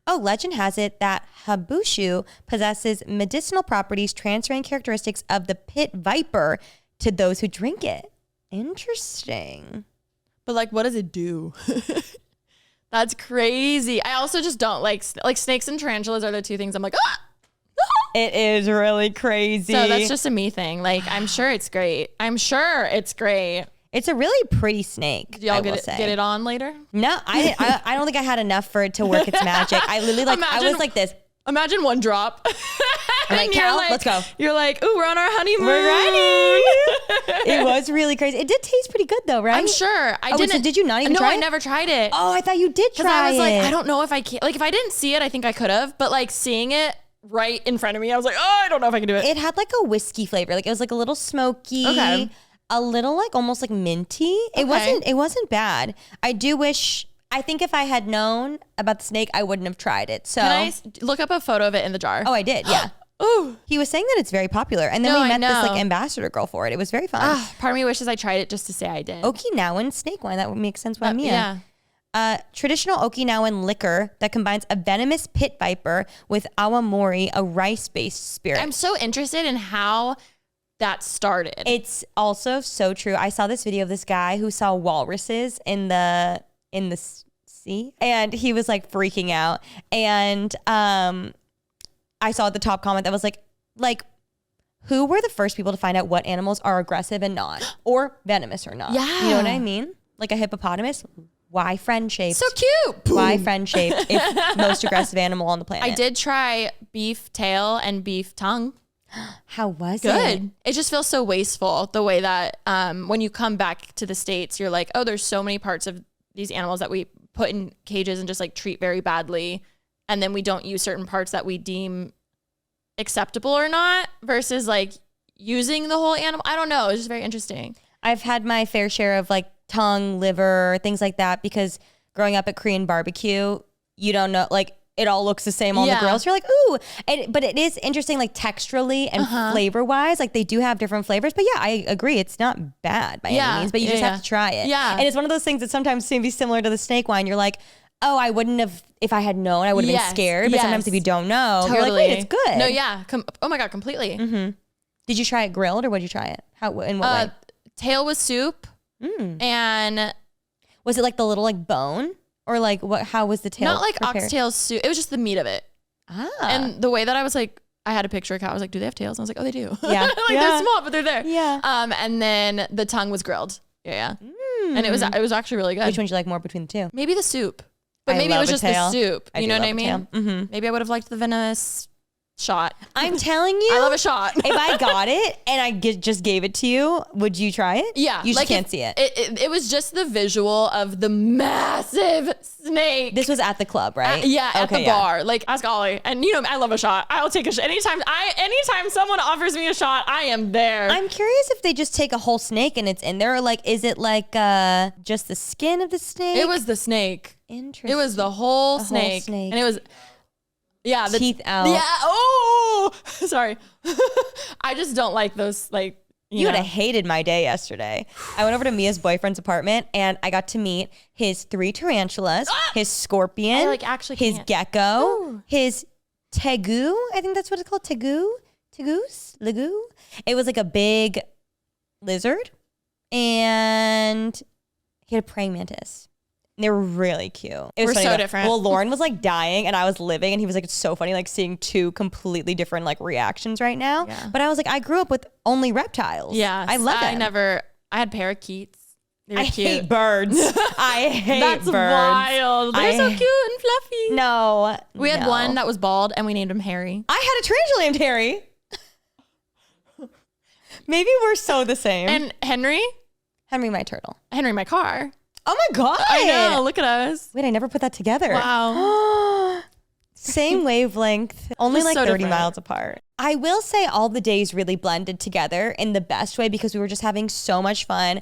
Oh, legend has it that habushu possesses medicinal properties, transferring characteristics of the pit viper to those who drink it. Interesting. But like, what does it do? That's crazy. I also just don't like snakes and tarantulas are the two things I'm like, ah! It is really crazy. So that's just a me thing. Like, I'm sure it's great. It's a really pretty snake. Do y'all get it on later? No, I don't think I had enough for it to work its magic. I literally I was like this. Imagine one drop. I'm like, Cal, let's go. You're like, ooh, we're on our honeymoon. We're riding. It was really crazy. It did taste pretty good though, right? I'm sure. I didn't. So did you not even try it? No, I never tried it. Oh, I thought you did try it. I was like, I don't know if I can. Like, if I didn't see it, I think I could have. But like seeing it right in front of me, I was like, oh, I don't know if I can do it. It had like a whiskey flavor. Like it was like a little smoky. Okay. A little like almost like minty. It wasn't bad. I think if I had known about the snake, I wouldn't have tried it. So can I look up a photo of it in the jar? Oh, I did. Yeah. Ooh. He was saying that it's very popular. And then we met this like ambassador girl for it. It was very fun. Part of me wishes I tried it just to say I did. Okinawan snake wine. That would make sense why Mia. Yeah. Traditional Okinawan liquor that combines a venomous pit viper with awamori, a rice-based spirit. I'm so interested in how that started. It's also so true. I saw this video of this guy who saw walruses in the sea, and he was like freaking out. And I saw at the top comment that was like, who were the first people to find out what animals are aggressive and not, or venomous or not? Yeah, you know what I mean? Like a hippopotamus. Why friend-shaped? So cute. Why friend-shaped? If most aggressive animal on the planet. I did try beef tail and beef tongue. How was it? Good. It just feels so wasteful the way that when you come back to the States, you're like, oh, there's so many parts of these animals that we put in cages and just like treat very badly. And then we don't use certain parts that we deem acceptable or not versus like using the whole animal. I don't know. It's just very interesting. I've had my fair share of like tongue, liver, things like that, because growing up at Korean barbecue, you don't know, like it all looks the same on the grills. You're like, ooh, but it is interesting, like texturally and flavor wise, like they do have different flavors. But yeah, I agree, it's not bad by any means, but you just have to try it. Yeah, and it's one of those things that sometimes seem to be similar to the snake wine. You're like, oh, I wouldn't have, if I had known, I would have been scared. But sometimes if you don't know, you're like, wait, it's good. No, yeah, oh my god, completely. Mm-hmm. Did you try it grilled or would you try it? How, in what way? Tail with soup, and was it like the little like bone? Or like what? How was the tail? Not like prepared? oxtail soup. It was just the meat of it. And the way that I was like, I had a picture of cow. I was like, do they have tails? And I was like, oh, they do. Yeah, like they're small, but they're there. Yeah. And then the tongue was grilled. Yeah. And it was actually really good. Which one did you like more between the two? Maybe the soup, but maybe it was just the soup. You know what I mean? Mm-hmm. Maybe I would have liked the venomous shot. I'm telling you, I love a shot. If I got it and I just gave it to you, would you try it? Yeah. You just can't see it. It was just the visual of the massive snake. This was at the club, right? At the bar. Like, ask Ollie. And you know, I love a shot. I'll take a shot. Anytime someone offers me a shot, I am there. I'm curious if they just take a whole snake and it's in there, or like, is it like just the skin of the snake? It was the snake. Interesting. It was the whole snake. And it was... Yeah, the teeth out. Yeah. Oh, sorry. I just don't like those. Like you would have hated my day yesterday. I went over to Mia's boyfriend's apartment and I got to meet his 3 tarantulas, his scorpion, his gecko, his tegu. I think that's what it's called. Legu. It was like a big lizard, and he had a praying mantis. They were really cute. We're so different. Well, Lauren was like dying and I was living, and he was like, it's so funny like seeing 2 completely different like reactions right now. Yeah. But I was like, I grew up with only reptiles. Yeah. I love them. I had parakeets. They were I cute. hate birds. I hate That's birds. Wild. They're so cute and fluffy. No. We had one that was bald and we named him Harry. I had a tarantula named Harry. Maybe we're so the same. And Henry, my turtle. Henry, my car. Oh my God. I know. Look at us. Wait, I never put that together. Wow. Same wavelength, only like so 30 different. miles apart. I will say all the days really blended together in the best way because we were just having so much fun.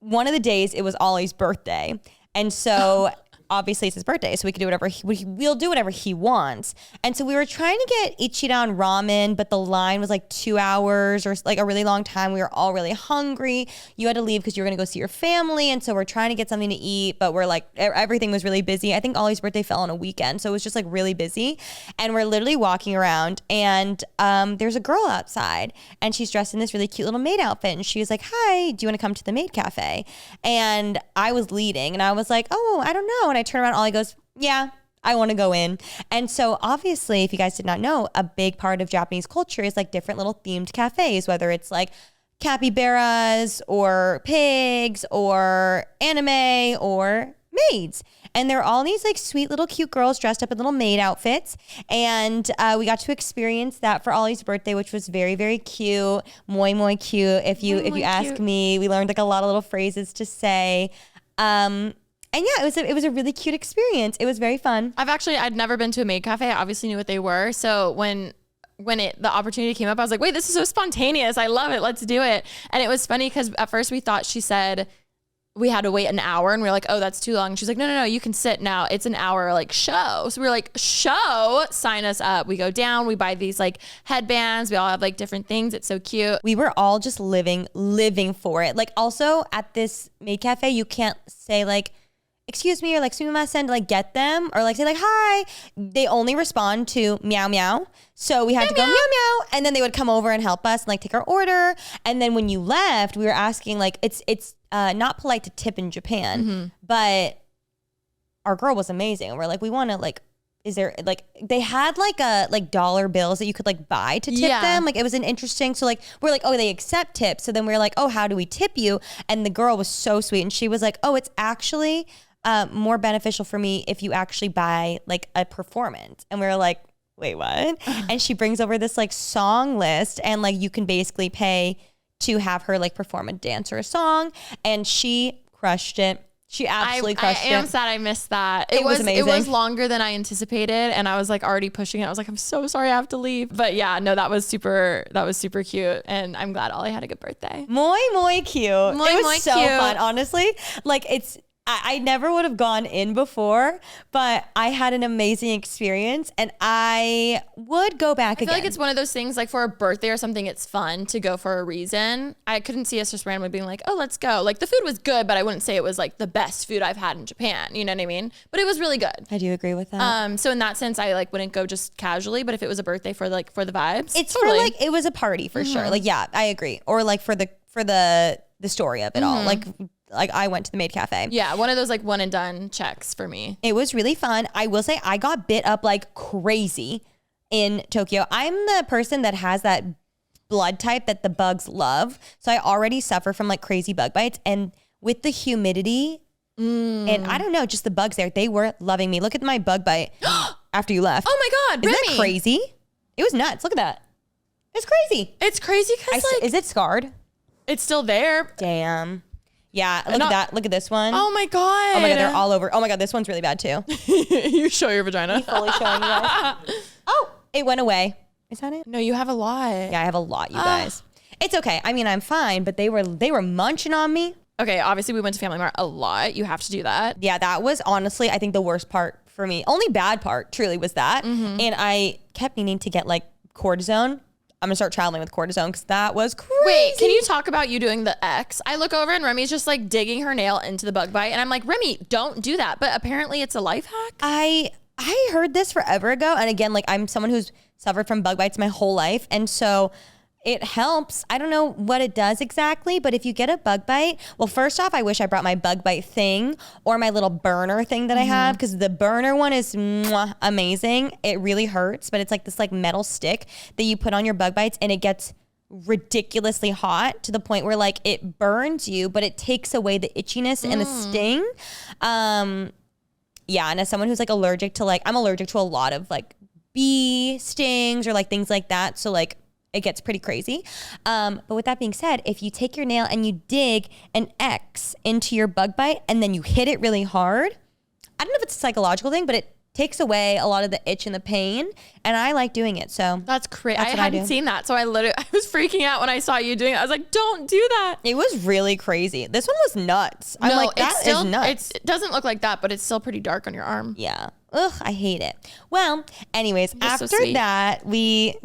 One of the days, it was Ollie's birthday. And so obviously it's his birthday, so we can do whatever we'll do whatever he wants. And so we were trying to get Ichiran ramen, but the line was like 2 hours or like a really long time. We were all really hungry. You had to leave because you were going to go see your family. And so we're trying to get something to eat, but we're like, everything was really busy. I think Ollie's birthday fell on a weekend, so it was just like really busy. And we're literally walking around, and there's a girl outside, and she's dressed in this really cute little maid outfit. And she was like, hi, do you want to come to the Maid Cafe? And I was leading, and I was like, oh, I don't know. And I turn around, Ollie goes, yeah, I want to go in. And so obviously, if you guys did not know, a big part of Japanese culture is like different little themed cafes, whether it's like capybaras or pigs or anime or maids. And they're all these like sweet little cute girls dressed up in little maid outfits. And we got to experience that for Ollie's birthday, which was very, very cute. Muy cute. If you ask me, we learned like a lot of little phrases to say. And yeah, it was a really cute experience. It was very fun. I'd never been to a maid cafe. I obviously knew what they were. So when the opportunity came up, I was like, wait, this is so spontaneous. I love it. Let's do it. And it was funny because at first we thought she said we had to wait an hour, and we were like, oh, that's too long. She's like, no, you can sit now. It's an hour like show. So we were like, show, sign us up. We go down, we buy these like headbands. We all have like different things. It's so cute. We were all just living for it. Like also at this maid cafe, you can't say like, excuse me, or like sumimasen to like get them, or like say like hi. They only respond to meow meow. So we had to go meow meow, and then they would come over and help us and like take our order. And then when you left, we were asking like it's not polite to tip in Japan, but our girl was amazing. And we're like, we want to like, is there like, they had like like dollar bills that you could like buy to tip them. Like it was an interesting, so like, we're like, oh, they accept tips. So then we're like, oh, how do we tip you? And the girl was so sweet. And she was like, oh, it's actually more beneficial for me if you actually buy like a performance. And we were like, wait, what? And she brings over this like song list, and like you can basically pay to have her like perform a dance or a song, and she crushed it. She absolutely crushed it. I am sad I missed that. It was amazing. It was longer than I anticipated, and I was like already pushing it. I was like, I'm so sorry I have to leave. But yeah, no, that was super cute, and I'm glad Ollie had a good birthday. Muy cute. It was so fun, honestly. Like I never would have gone in before, but I had an amazing experience, and I would go back again. I feel like it's one of those things, like for a birthday or something, it's fun to go for a reason. I couldn't see us just randomly being like, oh, let's go. Like the food was good, but I wouldn't say it was like the best food I've had in Japan. You know what I mean? But it was really good. I do agree with that. So in that sense, I like wouldn't go just casually, but if it was a birthday for the vibes, it's totally. For like, it was a party for sure. Like, yeah, I agree. Or like for the story of it all. Like I went to the Maid Cafe. Yeah, one of those like one and done checks for me. It was really fun. I will say I got bit up like crazy in Tokyo. I'm the person that has that blood type that the bugs love. So I already suffer from like crazy bug bites. And with the humidity and I don't know, just the bugs there, they were loving me. Look at my bug bite after you left. Oh my God, Isn't Remi. that crazy? It was nuts. Look at that. It's crazy. It's crazy because like, is it scarred? It's still there. Damn. Yeah, look at that. Look at this one. Oh my God. Oh my God, they're all over. Oh my God, this one's really bad too. You show your vagina. You fully showing you guys. Oh, it went away. Is that it? No, you have a lot. Yeah, I have a lot, you guys. It's okay. I mean, I'm fine, but they were munching on me. Okay, obviously we went to Family Mart a lot. You have to do that. Yeah, that was honestly, I think the worst part for me. Only bad part truly was that. And I kept needing to get like cortisone. I'm gonna start traveling with cortisone because that was crazy. Wait, can you talk about you doing the X? I look over and Remi's just like digging her nail into the bug bite, and I'm like, Remi, don't do that. But apparently it's a life hack. I heard this forever ago, and again, like I'm someone who's suffered from bug bites my whole life, and so it helps. I don't know what it does exactly, but if you get a bug bite, well, first off, I wish I brought my bug bite thing or my little burner thing that I have, because the burner one is amazing. It really hurts, but it's like this like metal stick that you put on your bug bites, and it gets ridiculously hot to the point where like it burns you, but it takes away the itchiness and the sting. Yeah, and as someone who's like allergic to I'm allergic to a lot of like bee stings or like things like that. So like it gets pretty crazy. But with that being said, if you take your nail and you dig an X into your bug bite and then you hit it really hard, I don't know if it's a psychological thing, but it takes away a lot of the itch and the pain. And I like doing it. So that's crazy. I hadn't seen that. So I was freaking out when I saw you doing it. I was like, don't do that. It was really crazy. This one was nuts. I'm like, that is nuts. It doesn't look like that, but it's still pretty dark on your arm. Yeah. Ugh, I hate it. Well, anyways, after that, we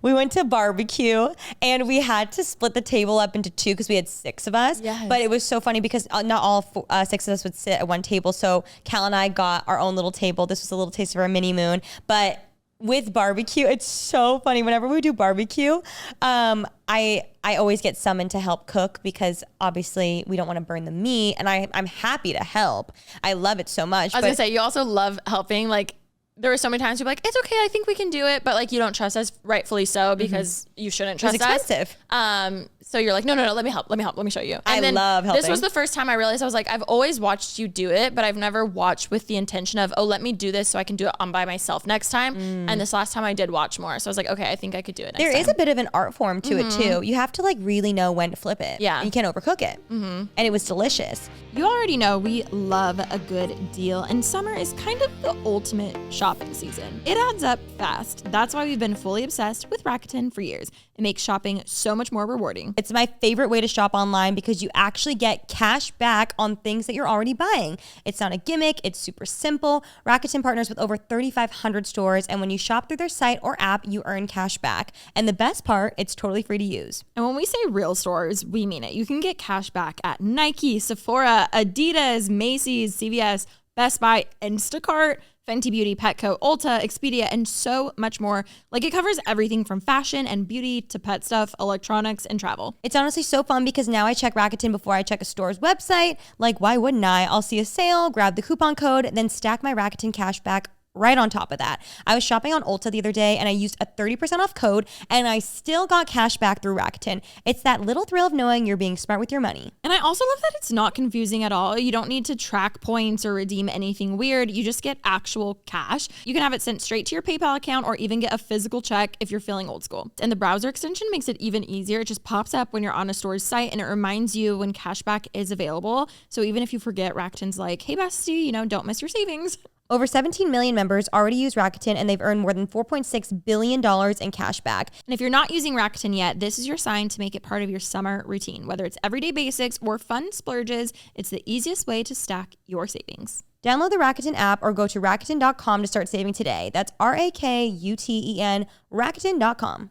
went to barbecue, and we had to split the table up into two because we had 6 of us. Yes. But it was so funny because not all 6 of us would sit at one table. So Cal and I got our own little table. This was a little taste of our Minimoon. But with barbecue, it's so funny. Whenever we do barbecue, I always get summoned to help cook because obviously we don't want to burn the meat, and I'm happy to help. I love it so much. I was gonna say, you also love helping. Like, there were so many times you're like, it's okay, I think we can do it, but like you don't trust us, rightfully so, because you shouldn't trust us. It's expensive. So you're like, no, let me help, let me show you. And I love helping. This was the first time I realized, I was like, I've always watched you do it, but I've never watched with the intention of, oh, let me do this so I can do it on by myself next time. And this last time I did watch more. So I was like, okay, I think I could do it next time. There is a bit of an art form to it too. You have to like really know when to flip it. Yeah. And you can't overcook it. And it was delicious. You already know we love a good deal, and summer is kind of the ultimate shopping season. It adds up fast. That's why we've been fully obsessed with Rakuten for years. It makes shopping so much more rewarding. It's my favorite way to shop online because you actually get cash back on things that you're already buying. It's not a gimmick. It's super simple. Rakuten partners with over 3,500 stores, and when you shop through their site or app, you earn cash back. And the best part, it's totally free to use. And when we say real stores, we mean it. You can get cash back at Nike, Sephora, Adidas, Macy's, CVS, Best Buy, Instacart, Fenty Beauty, Petco, Ulta, Expedia, and so much more. Like, it covers everything from fashion and beauty to pet stuff, electronics, and travel. It's honestly so fun because now I check Rakuten before I check a store's website. Like, why wouldn't I? I'll see a sale, grab the coupon code, then stack my Rakuten cash back right on top of that. I was shopping on Ulta the other day and I used a 30% off code and I still got cash back through Rakuten. It's that little thrill of knowing you're being smart with your money. And I also love that it's not confusing at all. You don't need to track points or redeem anything weird. You just get actual cash. You can have it sent straight to your PayPal account or even get a physical check if you're feeling old school. And the browser extension makes it even easier. It just pops up when you're on a store's site and it reminds you when cashback is available. So even if you forget, Rakuten's like, hey bestie, don't miss your savings. Over 17 million members already use Rakuten and they've earned more than $4.6 billion in cash back. And if you're not using Rakuten yet, this is your sign to make it part of your summer routine. Whether it's everyday basics or fun splurges, it's the easiest way to stack your savings. Download the Rakuten app or go to Rakuten.com to start saving today. That's Rakuten, Rakuten.com.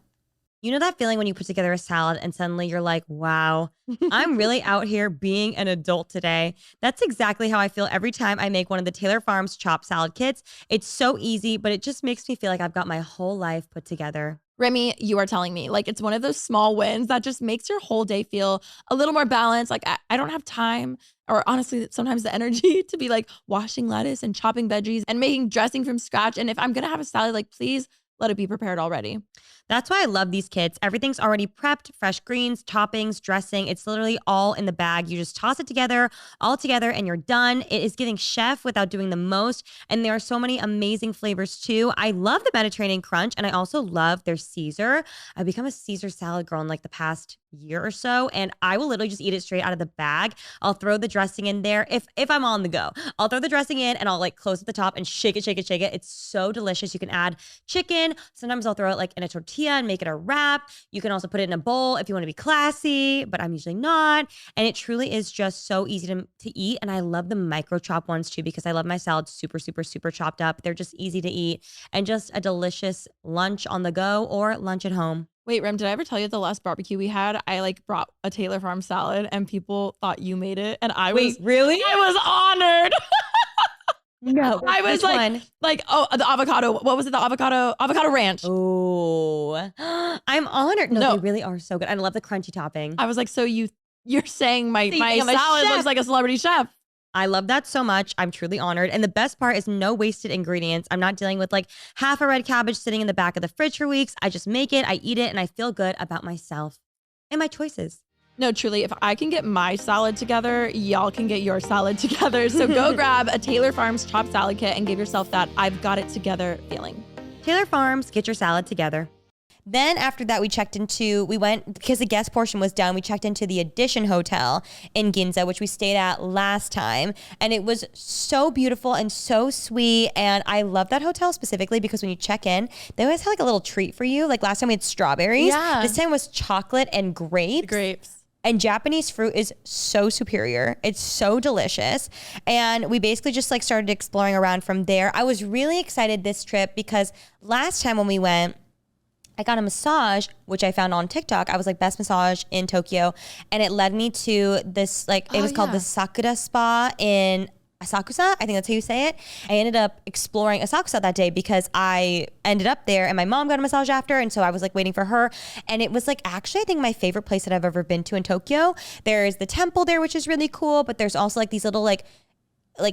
You know that feeling when you put together a salad and suddenly you're like, wow, I'm really out here being an adult today. That's exactly how I feel every time I make one of the Taylor Farms chopped salad kits. It's so easy, but it just makes me feel like I've got my whole life put together. Remi, you are telling me, like, it's one of those small wins that just makes your whole day feel a little more balanced. Like, I don't have time, or honestly, sometimes the energy to be like washing lettuce and chopping veggies and making dressing from scratch. And if I'm going to have a salad, like, please let it be prepared already. That's why I love these kits. Everything's already prepped, fresh greens, toppings, dressing. It's literally all in the bag. You just toss it together, all together, and you're done. It is giving chef without doing the most. And there are so many amazing flavors too. I love the Mediterranean crunch, and I also love their Caesar. I've become a Caesar salad girl in like the past year or so, and I will literally just eat it straight out of the bag. I'll throw the dressing in there if I'm on the go. I'll throw the dressing in and I'll like close at the top and shake it. It's so delicious. You can add chicken. Sometimes I'll throw it like in a tortilla and make it a wrap. You can also put it in a bowl if you want to be classy, but I'm usually not. And it truly is just so easy to eat. And I love the micro chop ones too because I love my salads super, super, super chopped up. They're just easy to eat and just a delicious lunch on the go or lunch at home. Wait, Rem, did I ever tell you the last barbecue we had? I like brought a Taylor Farm salad and people thought you made it. And I was really? I was honored. No, I was like, oh, the avocado. What was it? The avocado ranch. Oh, I'm honored. No, they really are so good. I love the crunchy topping. I was like, so you're saying my salad looks like a celebrity chef. I love that so much. I'm truly honored. And the best part is no wasted ingredients. I'm not dealing with like half a red cabbage sitting in the back of the fridge for weeks. I just make it, I eat it, and I feel good about myself and my choices. No, truly, if I can get my salad together, y'all can get your salad together. So go grab a Taylor Farms chopped salad kit and give yourself that I've got it together feeling. Taylor Farms, get your salad together. Then after that, we went, because the guest portion was done, we checked into the Edition Hotel in Ginza, which we stayed at last time. And it was so beautiful and so sweet. And I love that hotel specifically because when you check in, they always have like a little treat for you. Like last time we had strawberries. Yeah. This time was chocolate and grapes. Grapes. And Japanese fruit is so superior. It's so delicious. And we basically just like started exploring around from there. I was really excited this trip because last time when we went, I got a massage, which I found on TikTok. I was like, best massage in Tokyo. And it led me to this, like, it was called the Sakura Spa in Asakusa, I think that's how you say it. I ended up exploring Asakusa that day because I ended up there and my mom got a massage after. And so I was like waiting for her. And it was like actually I think my favorite place that I've ever been to in Tokyo. There's the temple there, which is really cool. But there's also like these little like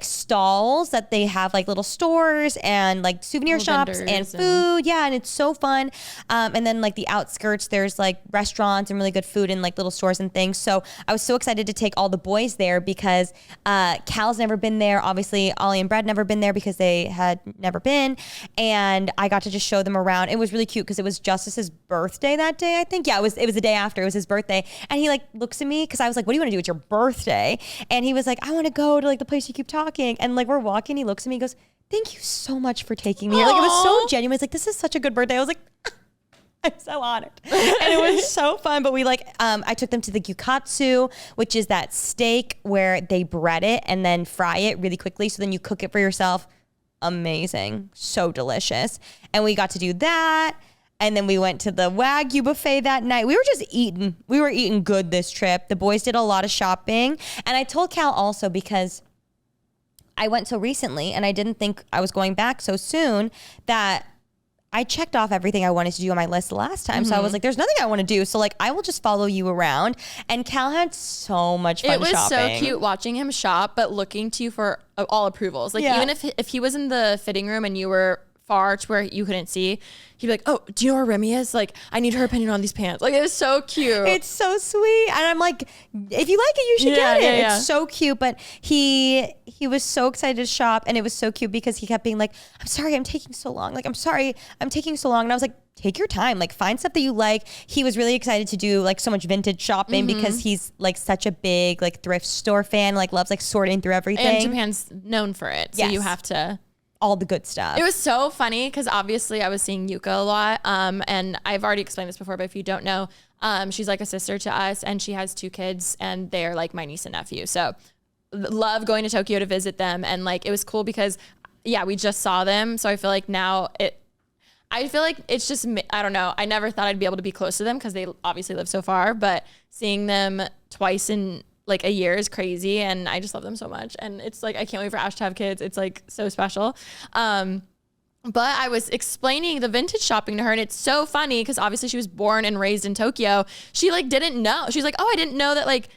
stalls that they have like little stores and like souvenir shops and food. Yeah. And it's so fun. And then like the outskirts, there's like restaurants and really good food and like little stores and things. So I was so excited to take all the boys there because Cal's never been there. Obviously Ollie and Brad never been there because they had never been. And I got to just show them around. It was really cute because it was Justice's birthday that day, I think. Yeah, it was the day after. It was his birthday. And he like looks at me because I was like, what do you want to do? It's your birthday. And he was like, I want to go to like the place you keep talking. And like we're walking, he looks at me, he goes, thank you so much for taking me here. Like it was so genuine. It's like, this is such a good birthday. I was like, I'm so honored. And it was so fun. But we like, I took them to the gyukatsu, which is that steak where they bread it and then fry it really quickly. So then you cook it for yourself. Amazing. So delicious. And we got to do that. And then we went to the wagyu buffet that night. We were just eating. We were eating good this trip. The boys did a lot of shopping. And I told Cal also because I went so recently and I didn't think I was going back so soon that I checked off everything I wanted to do on my list the last time. So I was like, there's nothing I want to do. So like, I will just follow you around. And Cal had so much fun shopping. It was so cute watching him shop, but looking to you for all approvals. Like even if he was in the fitting room and you were far to where you couldn't see, he'd be like, oh, do you know where Remi is? Like, I need her opinion on these pants. Like, it was so cute. It's so sweet. And I'm like, if you like it, you should get it. It's so cute. But he was so excited to shop. And it was so cute because he kept being like, I'm sorry, I'm taking so long. Like, I'm sorry, I'm taking so long. And I was like, take your time. Like, find stuff that you like. He was really excited to do like so much vintage shopping because he's like such a big like thrift store fan, like loves like sorting through everything. And Japan's known for it. So you have to... all the good stuff. It was so funny because obviously I was seeing Yuka a lot. And I've already explained this before, but if you don't know, she's like a sister to us and she has 2 kids and they're like my niece and nephew. So love going to Tokyo to visit them. And like, it was cool because we just saw them. So I feel like now I feel like it's just, I don't know. I never thought I'd be able to be close to them because they obviously live so far, but seeing them twice in like a year is crazy. And I just love them so much. And it's like, I can't wait for Ash to have kids. It's like so special. But I was explaining the vintage shopping to her and it's so funny because obviously she was born and raised in Tokyo. She like didn't know. She's like, oh, I didn't know that like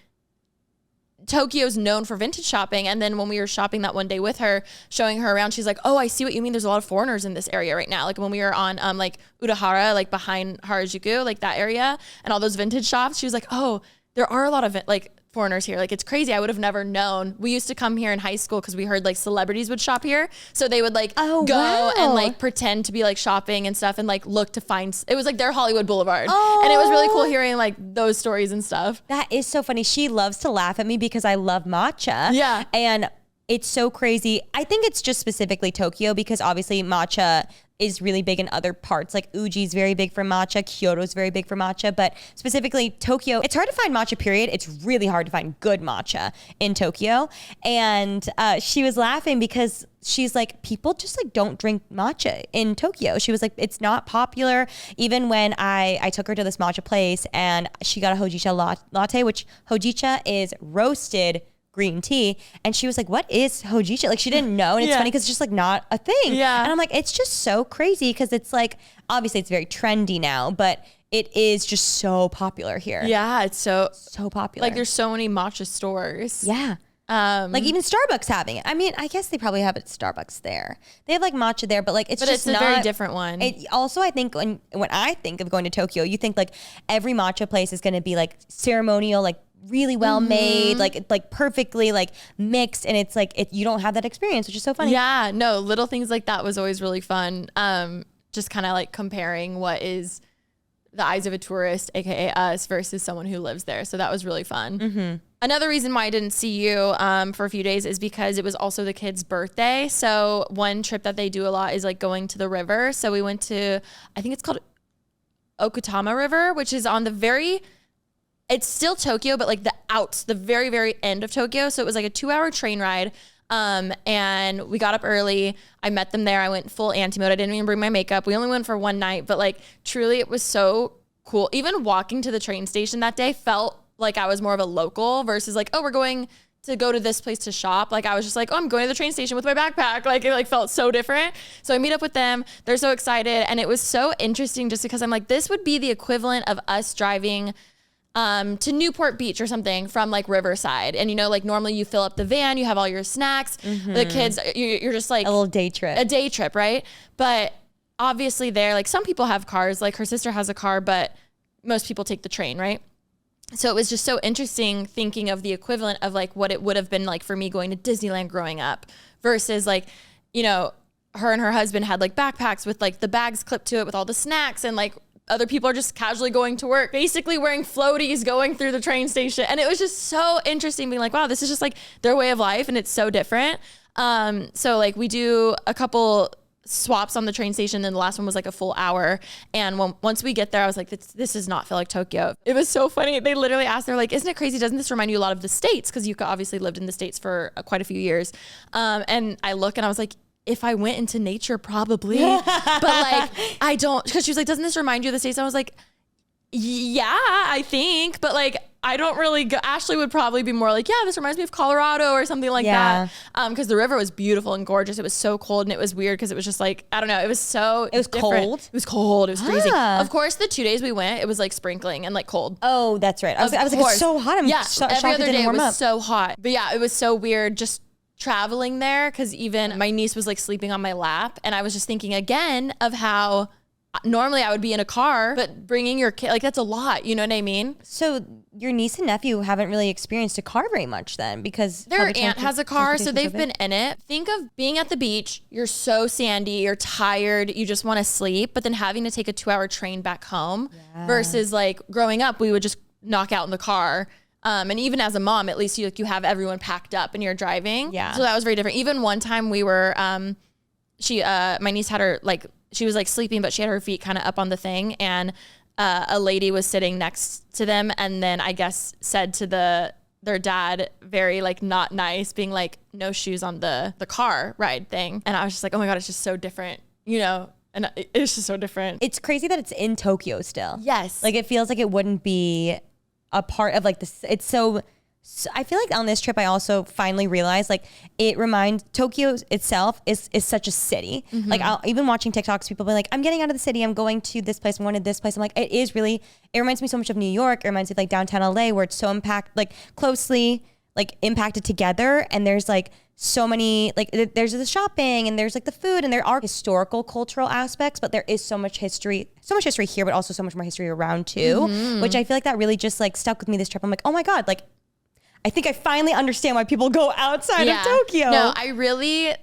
Tokyo's known for vintage shopping. And then when we were shopping that one day with her, showing her around, she's like, oh, I see what you mean. There's a lot of foreigners in this area right now. Like when we were on like Urahara, like behind Harajuku, like that area and all those vintage shops, she was like, oh, there are a lot of like foreigners here. Like it's crazy. I would have never known. We used to come here in high school because we heard like celebrities would shop here. So they would like go and like pretend to be like shopping and stuff and like look to find, it was like their Hollywood Boulevard. And it was really cool hearing like those stories and stuff. That is so funny. She loves to laugh at me because I love matcha. Yeah. And it's so crazy. I think it's just specifically Tokyo because obviously matcha is really big in other parts. Like Uji's very big for matcha. Kyoto's very big for matcha. But specifically Tokyo, it's hard to find matcha, period. It's really hard to find good matcha in Tokyo. And she was laughing because she's like, people just like don't drink matcha in Tokyo. She was like, it's not popular. Even when I took her to this matcha place and she got a hojicha latte, which hojicha is roasted green tea, and she was like, what is hojicha? Like she didn't know. And it's funny because it's just like not a thing. And I'm like, it's just so crazy because it's like, obviously it's very trendy now, but it is just so popular here. Yeah, it's so popular. Like there's so many matcha stores. Yeah. Like even Starbucks having it. I mean, I guess they probably have it at Starbucks there. They have like matcha there, but like it's just a not, very different one. Also, I think when I think of going to Tokyo, you think like every matcha place is going to be like ceremonial, like really well made, like perfectly like mixed, and it's like you don't have that experience, which is so funny. Yeah, no, little things like that was always really fun. Just kind of like comparing what is the eyes of a tourist, aka us, versus someone who lives there. So that was really fun. Another reason why I didn't see you for a few days is because it was also the kid's birthday. So one trip that they do a lot is like going to the river. So we went to, I think it's called Okutama River, which is on the it's still Tokyo, but like the very, very end of Tokyo. So it was like a 2-hour train ride. And we got up early. I met them there. I went full anti-mode. I didn't even bring my makeup. We only went for one night, but like truly it was so cool. Even walking to the train station that day felt like I was more of a local versus like, oh, we're going to go to this place to shop. Like I was just like, oh, I'm going to the train station with my backpack. Like it like felt so different. So I meet up with them. They're so excited. And it was so interesting just because I'm like, this would be the equivalent of us driving to Newport Beach or something from like Riverside. And you know, like normally you fill up the van, you have all your snacks, the kids, you're just like a little day trip. A day trip, right? But obviously there, like some people have cars, like her sister has a car, but most people take the train, right? So it was just so interesting thinking of the equivalent of like what it would have been like for me going to Disneyland growing up versus like, you know, her and her husband had like backpacks with like the bags clipped to it with all the snacks, and like other people are just casually going to work, basically wearing floaties going through the train station. And it was just so interesting being like, wow, this is just like their way of life and it's so different. So like we do a couple swaps on the train station, then the last one was like a full hour, and once we get there I was like, this does not feel like Tokyo. It was so funny. They literally asked, they're like, isn't it crazy, doesn't this remind you a lot of the States, because Yuka obviously lived in the States for quite a few years, and I look and I was like, if I went into nature probably but like I don't, because she was like, doesn't this remind you of the States? I was like, yeah, I think, but like I don't really go. Ashley would probably be more like, yeah, this reminds me of Colorado or something like that. Because the river was beautiful and gorgeous. It was so cold, and it was weird because it was just like, I don't know. It was different. Cold. It was cold. It was freezing. Of course, the 2 days we went, it was like sprinkling and like cold. Oh, that's right. I was like, it's so hot. I'm shocked every other it didn't day it warm was up. so hot. But yeah, it was so weird just traveling there, because even my niece was like sleeping on my lap, and I was just thinking again of how normally I would be in a car, but bringing your kid, like that's a lot, you know what I mean? So your niece and nephew haven't really experienced a car very much then, because their aunt has a car, so they've been in it. Think of being at the beach, you're so sandy, you're tired, you just want to sleep, but then having to take a 2-hour train back home versus like growing up, we would just knock out in the car. And even as a mom, at least you have everyone packed up and you're driving. Yeah. So that was very different. Even one time we were, my niece had her like, she was like sleeping, but she had her feet kind of up on the thing, and a lady was sitting next to them, and then I guess said to their dad, very like not nice, being like, no shoes on the car ride thing. And I was just like, oh my God, it's just so different, you know? And it's just so different. It's crazy that it's in Tokyo still. Yes. Like it feels like it wouldn't be a part of like this. It's so I feel like on this trip, I also finally realized like Tokyo itself is such a city. Mm-hmm. Like even watching TikToks, people be like, I'm getting out of the city. I'm going to this place. I'm going to this place. I'm like, it reminds me so much of New York. It reminds me of like downtown LA, where it's so closely like impacted together. And there's like so many, like there's the shopping and there's like the food, and there are historical cultural aspects, but there is so much history here, but also so much more history around too, which I feel like that really just like stuck with me this trip. I'm like, oh my God, like I think I finally understand why people go outside of Tokyo. No,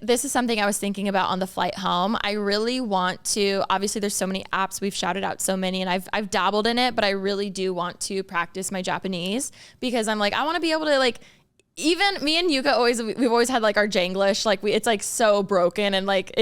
this is something I was thinking about on the flight home. I really want to, obviously there's so many apps, we've shouted out so many, and I've dabbled in it, but I really do want to practice my Japanese, because I'm like, I want to be able to like, even me and Yuka we've always had like our Janglish, like it's like so broken, and like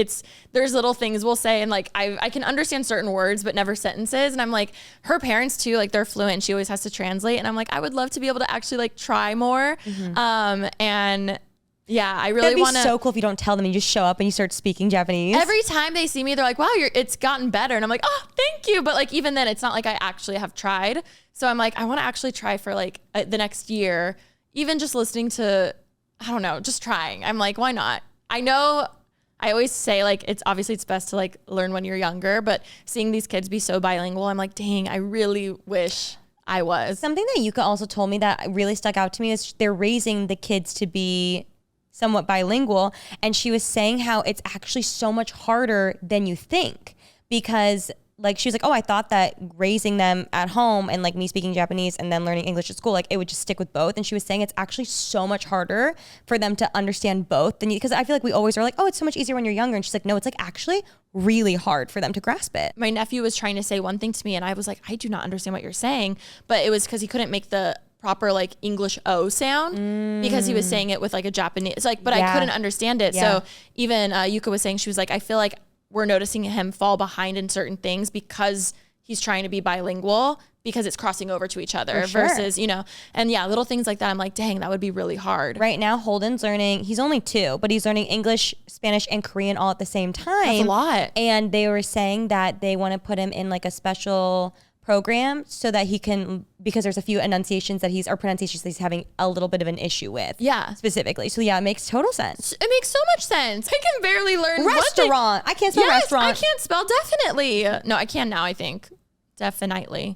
there's little things we'll say, and like I can understand certain words but never sentences, and I'm like, her parents too, like they're fluent, and she always has to translate, and I'm like, I would love to be able to actually like try more. And yeah, I really want to. That'd be so cool if you don't tell them, you just show up and you start speaking Japanese. Every time they see me, they're like, wow, it's gotten better, and I'm like, oh, thank you. But like even then, it's not like I actually have tried. So I'm like, I want to actually try for like the next year. Even just listening to, I don't know, just trying. I'm like, why not? I know I always say like, it's best to like learn when you're younger, but seeing these kids be so bilingual, I'm like, dang, I really wish I was. Something that Yuka also told me that really stuck out to me is they're raising the kids to be somewhat bilingual. And she was saying how it's actually so much harder than you think, because like she was like, oh, I thought that raising them at home and like me speaking Japanese and then learning English at school, like it would just stick with both. And she was saying it's actually so much harder for them to understand both than you, because I feel like we always are like, oh, it's so much easier when you're younger. And she's like, no, it's like actually really hard for them to grasp it. My nephew was trying to say one thing to me, and I was like, I do not understand what you're saying, but it was because he couldn't make the proper like English O sound because he was saying it with like a Japanese, like, but I couldn't understand it. So even Yuka was saying, she was like, I feel like we're noticing him fall behind in certain things because he's trying to be bilingual, because it's crossing over to each other versus, you know, and little things like that. I'm like, dang, that would be really hard. Right now, Holden's learning, he's only 2, but he's learning English, Spanish, and Korean all at the same time. That's a lot. And they were saying that they want to put him in like a special program so that he can, because there's a few pronunciations that he's having a little bit of an issue with. Yeah. Specifically. So yeah, it makes total sense. It makes so much sense. I can barely learn restaurant. I can't spell restaurant. I can't spell definitely. No, I can now, I think. Definitely.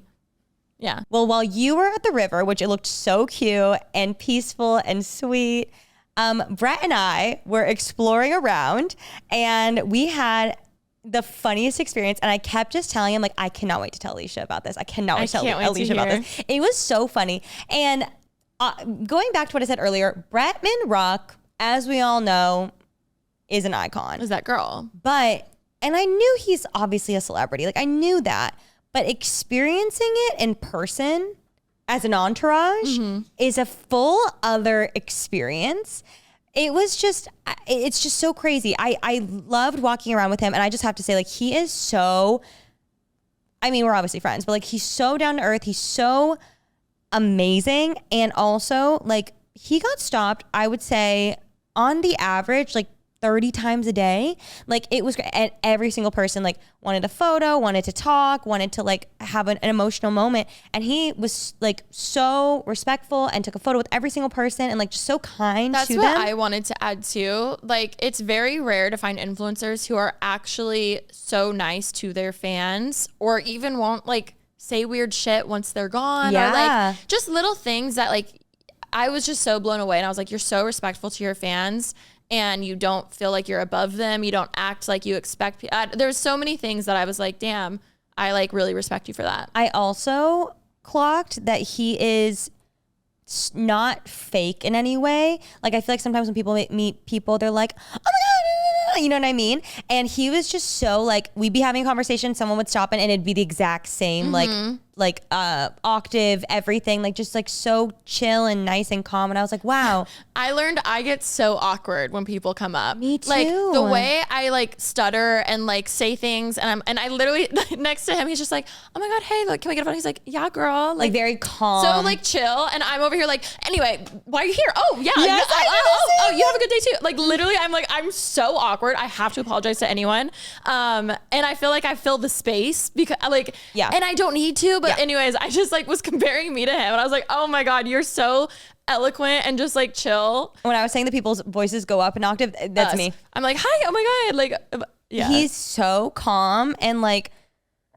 Yeah. Well, while you were at the river, which it looked so cute and peaceful and sweet, Brett and I were exploring around and we had the funniest experience. And I kept just telling him, like, I cannot wait to tell Alisha about this. I cannot wait to tell Alisha about this. It was so funny. And going back to what I said earlier, Bretman Rock, as we all know, is an icon. Is that girl? And I knew he's obviously a celebrity. Like, I knew that. But experiencing it in person as an entourage is a full other experience. It's just so crazy. I loved walking around with him. And I just have to say, like, he is so, I mean, we're obviously friends, but like, he's so down to earth. He's so amazing. And also, like, he got stopped, I would say, on the average, like 30 times a day. Like, it was great. And every single person like wanted a photo, wanted to talk, wanted to like have an emotional moment. And he was like so respectful and took a photo with every single person and like just so kind to them. That's what I wanted to add too. Like, it's very rare to find influencers who are actually so nice to their fans or even won't like say weird shit once they're gone. Yeah. Or like just little things that like, I was just so blown away. And I was like, you're so respectful to your fans. And you don't feel like you're above them. You don't act like you expect. There's so many things that I was like, damn, I like really respect you for that. I also clocked that he is not fake in any way. Like, I feel like sometimes when people meet people, they're like, oh my God, you know what I mean? And he was just so like, we'd be having a conversation, someone would stop and it'd be the exact same, like octave, everything, like just like so chill and nice and calm. And I was like, wow. I learned I get so awkward when people come up. Me too. Like the way I like stutter and like say things and I literally next to him, he's just like, oh my God, hey, like, can we get a phone? He's like, yeah, girl. Like very calm. So like chill. And I'm over here like, anyway, why are you here? Oh yeah. Yes, oh, you have a good day too. Like literally I'm so awkward. I have to apologize to anyone. And I feel like I fill the space because like, yeah. And I don't need to, but anyways, I just like was comparing me to him and I was like, oh my God, you're so eloquent and just like chill. When I was saying that people's voices go up an octave, that's me. I'm like, hi, oh my God. Like, yeah. He's so calm and like,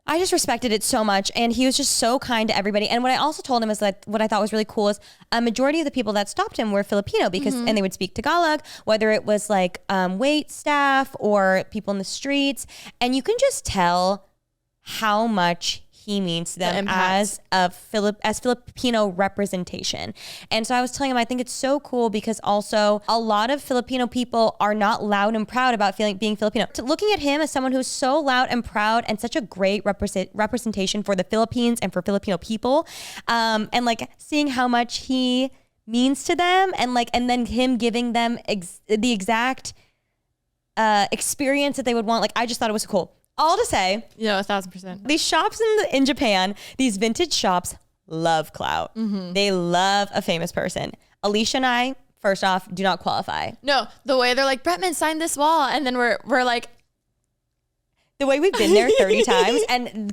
I just respected it so much. And he was just so kind to everybody. And what I also told him is that what I thought was really cool is a majority of the people that stopped him were Filipino because, and they would speak Tagalog, whether it was like wait staff or people in the streets. And you can just tell how much he means to them as Filipino representation. And so I was telling him, I think it's so cool because also a lot of Filipino people are not loud and proud about being Filipino. Looking at him as someone who's so loud and proud and such a great representation for the Philippines and for Filipino people, and like seeing how much he means to them and then him giving them the exact experience that they would want. Like, I just thought it was cool. All to say, 1,000%. These shops in Japan, these vintage shops love clout. They love a famous person. Alisha and I, first off, do not qualify. No, the way they're like, Bretman, sign this wall. And then we're like, the way we've been there 30 times and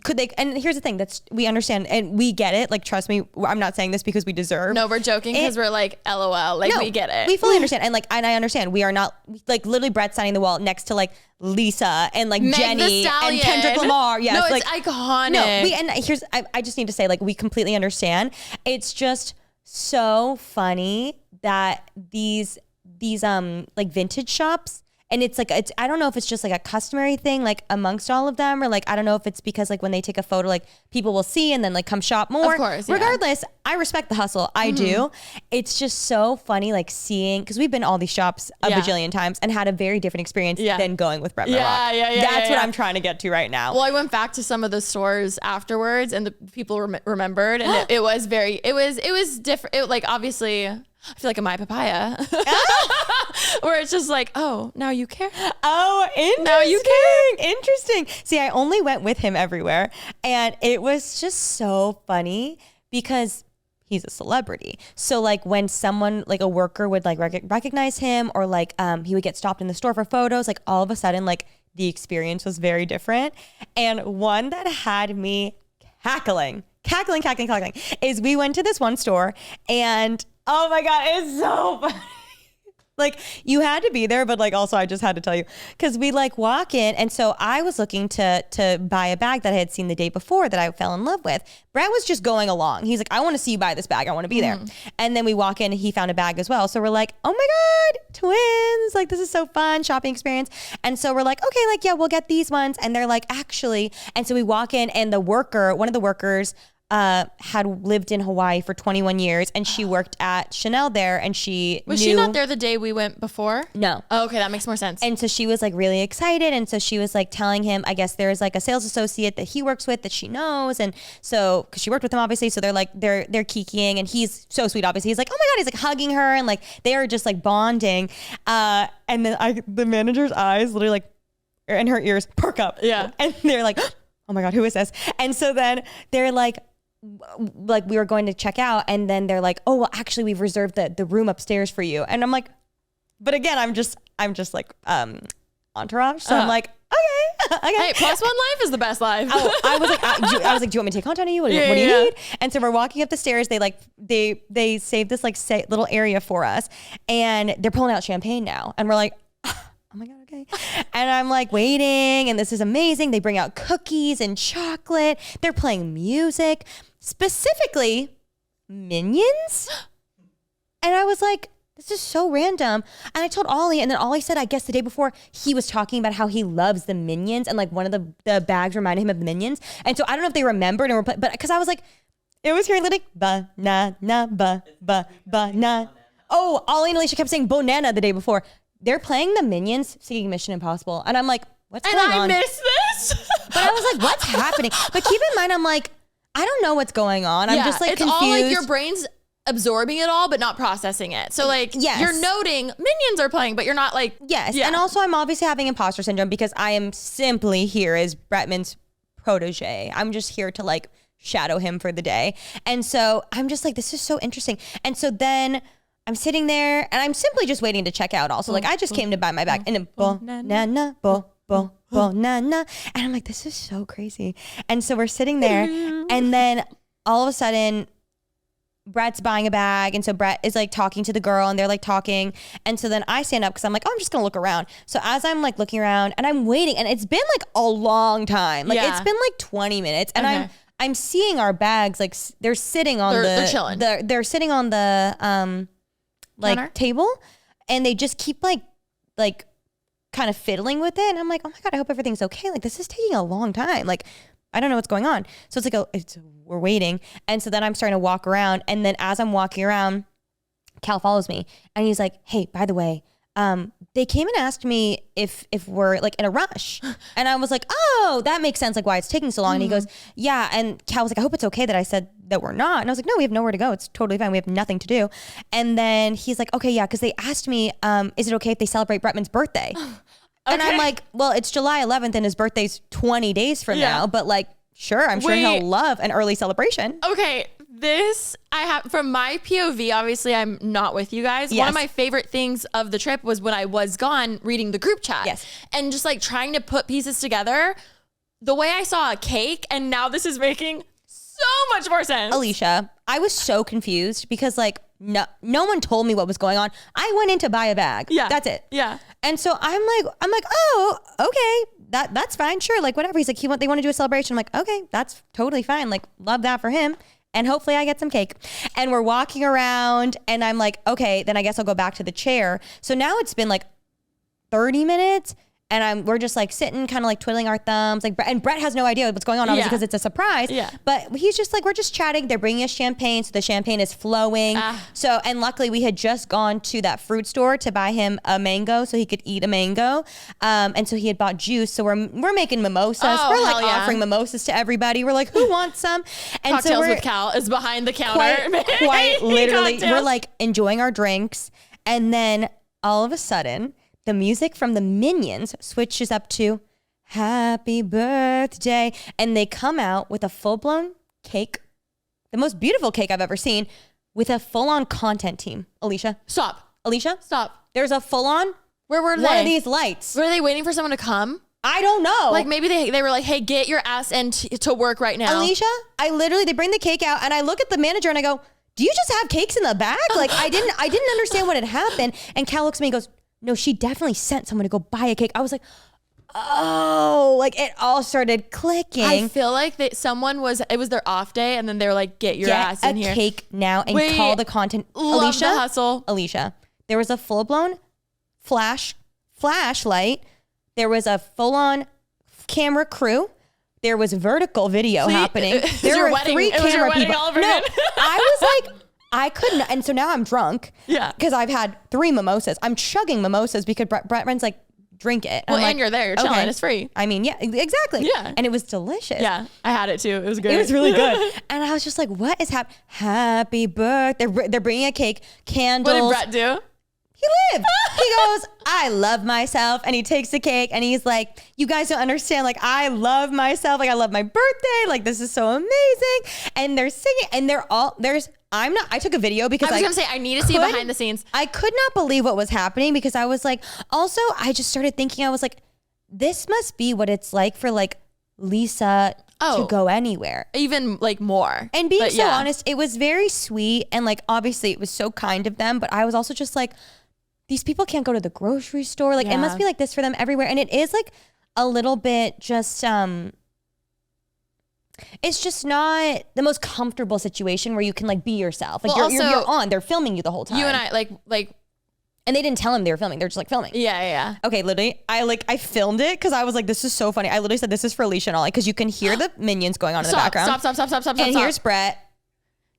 here's the thing, we understand and we get it. Like, trust me, I'm not saying this because we deserve. No, we're joking because we're like, LOL. Like, no, we get it. We fully understand. And I understand. We are not like literally Brett signing the wall next to like Lisa and like Meg Jenny and Kendrick Lamar. Yeah, no, it's iconic. No, I just need to say, like, we completely understand. It's just so funny that these like vintage shops. And it's like, I don't know if it's just like a customary thing, like amongst all of them, or like, I don't know if it's because like when they take a photo, like people will see and then like come shop more. Of course, yeah. Regardless, I respect the hustle. I do. It's just so funny, like seeing, because we've been all these shops a bajillion times and had a very different experience than going with Bretman Rock. That's what I'm trying to get to right now. Well, I went back to some of the stores afterwards and the people remembered and it was different. It like, obviously, I feel like a My Papaya. Where it's just like, oh, now you care. Oh, interesting. Now you care. Interesting. See, I only went with him everywhere. And it was just so funny because he's a celebrity. So like when someone, like a worker would like recognize him or like he would get stopped in the store for photos, like all of a sudden, like the experience was very different. And one that had me cackling, is we went to this one store and oh my God, it's so funny. Like you had to be there, but like also I just had to tell you because we like walk in. And so I was looking to buy a bag that I had seen the day before that I fell in love with. Brad was just going along. He's like, I want to see you buy this bag. I want to be there. And then we walk in and he found a bag as well. So we're like, oh my God, twins. Like this is so fun shopping experience. And so we're like, okay, like, yeah, we'll get these ones. And they're like, actually. And so we walk in and one of the workers had lived in Hawaii for 21 years and she worked at Chanel there and she she not there the day we went before? No. Oh, okay, that makes more sense. And so she was like really excited and so she was like telling him, I guess there's like a sales associate that he works with that she knows and so because she worked with him obviously, so they're like they're kikiing and he's so sweet obviously. He's like, oh my God, he's like hugging her and like they are just like bonding. And then the manager's eyes literally like and her ears perk up. Yeah. And they're like, oh my God, who is this? And so then they're like we were going to check out and then they're like, oh well actually we've reserved the room upstairs for you. And I'm like, but again I'm just like entourage, so I'm like okay. Hey, plus one life is the best life. I was like, do you want me to take contact on you? What do you need? And so we're walking up the stairs. They like they saved this like little area for us and they're pulling out champagne now and we're like, oh my God, okay. And I'm like waiting and this is amazing. They bring out cookies and chocolate. They're playing music, specifically Minions. And I was like, this is so random. And I told Ollie, and then Ollie said, I guess the day before, he was talking about how he loves the Minions and like one of the bags reminded him of the Minions. And so I don't know if they remembered and were, but because I was like, it was hearing like ba-na-na. Oh, Ollie and Alisha kept saying Bonana the day before. They're playing the Minions singing Mission Impossible. And I'm like, what's going on? And I missed this. But I was like, what's happening? But keep in mind, I'm like, I don't know what's going on. I'm just like it's confused. all like your brain's absorbing it all, but not processing it. So like you're noting Minions are playing, but you're not like, yes. Yeah. And also I'm obviously having imposter syndrome because I am simply here as Bretman's protege. I'm just here to like shadow him for the day. And so I'm just like, this is so interesting. And so then I'm sitting there and I'm simply just waiting to check out also. Like I just came to buy my bag and then bo-na-na, bo-na-na. And I'm like, this is so crazy. And so we're sitting there and then all of a sudden Brett's buying a bag. And so Brett is like talking to the girl and they're like talking. And so then I stand up because I'm like, oh, I'm just going to look around. So as I'm like looking around and I'm waiting and it's been like a long time. Like it's been like 20 minutes and I'm seeing our bags like they're sitting on they're chilling. They're sitting on the like counter? Table and they just keep like kind of fiddling with it and I'm like, oh my God, I hope everything's okay. Like this is taking a long time. Like I don't know what's going on. So it's like we're waiting. And so then I'm starting to walk around and then as I'm walking around, Cal follows me and he's like, hey, by the way, they came and asked me if we're like in a rush. And I was like, oh, that makes sense. Like why it's taking so long. And he goes, yeah. And Cal was like, I hope it's okay that I said that we're not. And I was like, no, we have nowhere to go. It's totally fine. We have nothing to do. And then he's like, okay, yeah. Cause they asked me, is it okay if they celebrate Bretman's birthday? And I'm like, well, it's July 11th and his birthday's 20 days from now, but like, sure, I'm sure he'll love an early celebration. Okay. This I have from my POV. Obviously, I'm not with you guys. Yes. One of my favorite things of the trip was when I was gone reading the group chat. Yes. And just like trying to put pieces together. The way I saw a cake and now this is making so much more sense. Alisha, I was so confused because like no one told me what was going on. I went in to buy a bag. Yeah. That's it. Yeah. And so I'm like, oh, okay. That's fine. Sure. Like whatever. He's like, they want to do a celebration. I'm like, okay, that's totally fine. Like love that for him. And hopefully I get some cake. And we're walking around and I'm like, okay, then I guess I'll go back to the chair. So now it's been like 30 minutes and we're just like sitting kind of like twiddling our thumbs. Like, and Brett has no idea what's going on obviously because it's a surprise. Yeah. But he's just like, we're just chatting. They're bringing us champagne. So the champagne is flowing. So, and luckily we had just gone to that fruit store to buy him a mango so he could eat a mango. And so he had bought juice. So we're making mimosas. We're like offering mimosas to everybody. We're like, who wants some? And Cocktails with Cal is behind the counter. Quite literally. We're like enjoying our drinks. And then all of a sudden, the music from the Minions switches up to Happy Birthday. And they come out with a full-blown cake, the most beautiful cake I've ever seen, with a full-on content team. Alisha. Stop. Alisha? Stop. There's a full-on. Where were they? One of these lights. Were they waiting for someone to come? I don't know. Like maybe they were like, hey, get your ass to work right now. Alisha, they bring the cake out and I look at the manager and I go, do you just have cakes in the back? Like I didn't understand what had happened. And Cal looks at me and goes, no, she definitely sent someone to go buy a cake. I was like, oh, like it all started clicking. I feel like it was their off day and then they were like, get your ass in here. Get a cake now and call the content. Love Alisha, the hustle. Alisha, there was a full-blown flashlight. There was a full-on camera crew. There was vertical video happening. There were 3 camera people. No, I was like, I couldn't. And so now I'm drunk. Yeah. Because I've had 3 mimosas. I'm chugging mimosas because Bretman's like, drink it. Well, and you're there. You're chilling. It's free. I mean, yeah, exactly. Yeah. And it was delicious. Yeah. I had it too. It was good. It was really good. And I was just like, what is happening? Happy birthday. They're bringing a cake, candles. What did Brett do? He lived. He goes, I love myself. And he takes the cake and he's like, you guys don't understand. Like, I love myself. Like, I love my birthday. Like, this is so amazing. And they're singing and I took a video because I was going to say, I need to see behind the scenes. I could not believe what was happening because I was like, also, I just started thinking, I was like, this must be what it's like for like Lisa to go anywhere. Even like more. And being honest, it was very sweet. And like, obviously it was so kind of them, but I was also just like, these people can't go to the grocery store. Like it must be like this for them everywhere. And it is like a little bit just, it's just not the most comfortable situation where you can like be yourself. Like you're on, they're filming you the whole time. You and I like, and they didn't tell him they were filming. They're just like filming. Yeah. Okay, literally, I filmed it because I was like, this is so funny. I literally said, this is for Alisha and Ollie because you can hear the minions going on in the background. Stop. And here's Brett.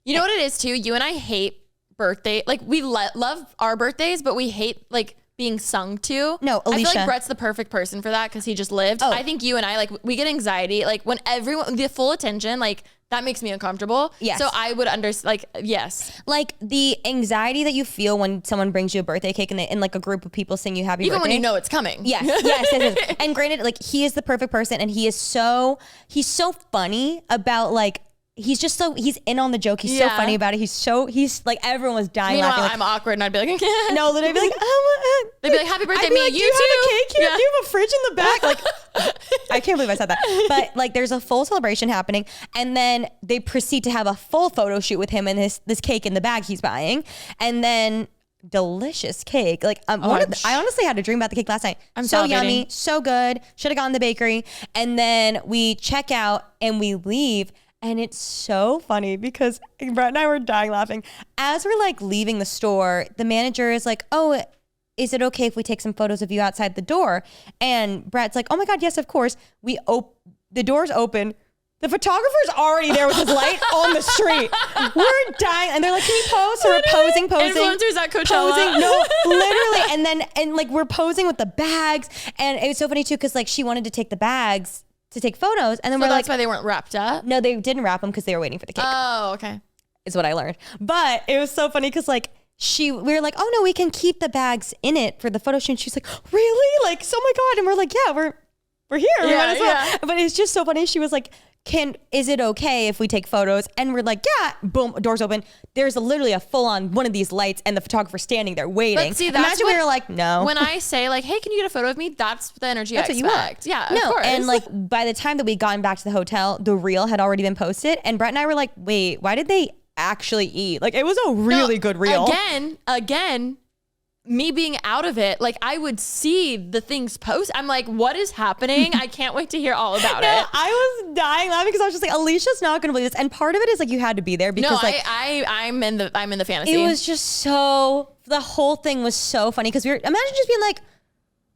You know what it is too? You and I hate birthday. Like we love our birthdays, but we hate like being sung to. No, Alisha. I feel like Brett's the perfect person for that because he just lived. I think you and I, like, we get anxiety. Like when everyone, the full attention, like that makes me uncomfortable. Yes. So I would like, yes. Like the anxiety that you feel when someone brings you a birthday cake and like a group of people sing you happy birthday. Even when you know it's coming. Yes. And granted, like he is the perfect person and he's so funny about like, he's in on the joke. He's so funny about it. He's like, everyone was dying Meanwhile, laughing. Like, I'm awkward and I'd be like, no, literally I'd be like, oh, they'd be like, happy birthday, I'd be me, like, you do you too. have a cake here? Do you have a fridge in the back? Like, I can't believe I said that. But like, there's a full celebration happening. And then they proceed to have a full photo shoot with him and this cake in the bag he's buying. And then delicious cake. Like I honestly had a dream about the cake last night. I'm so salivating. Yummy, so good. Should have gone to the bakery. And then we check out and we leave. And it's so funny because Brett and I were dying laughing. As we're like leaving the store, the manager is like, oh, is it okay if we take some photos of you outside the door? And Brett's like, oh my God, yes, of course. The door's open. The photographer's already there with his light on the street. We're dying. And they're like, can you pose? So we're posing. Influencers at Coachella. No, literally. And like we're posing with the bags. And it was so funny too because like she wanted to take the bags to take photos. And then we're like, that's why they weren't wrapped up? No, they didn't wrap them because they were waiting for the cake. Oh, okay. Is what I learned. But it was so funny because like we were like, oh no, we can keep the bags in it for the photo shoot. And she's like, really? Like, oh my God. And we're like, yeah, we're here. We might as well. Yeah. But it's just so funny. She was like, is it okay if we take photos? And we're like, yeah, boom, doors open. There's literally a full on one of these lights and the photographer standing there waiting. But see, imagine we were like, no. When I say like, hey, can you get a photo of me? That's the energy I expect. Yeah, of course. And like by the time that we gotten back to the hotel, the reel had already been posted. And Brett and I were like, wait, why did they actually eat? Like it was a really good reel. Again, me being out of it, like I would see the things post. I'm like, what is happening? I can't wait to hear all about it. I was dying laughing because I was just like, Alicia's not going to believe this. And part of it is like you had to be there because I'm in the fantasy. It was just the whole thing was so funny because imagine just being like,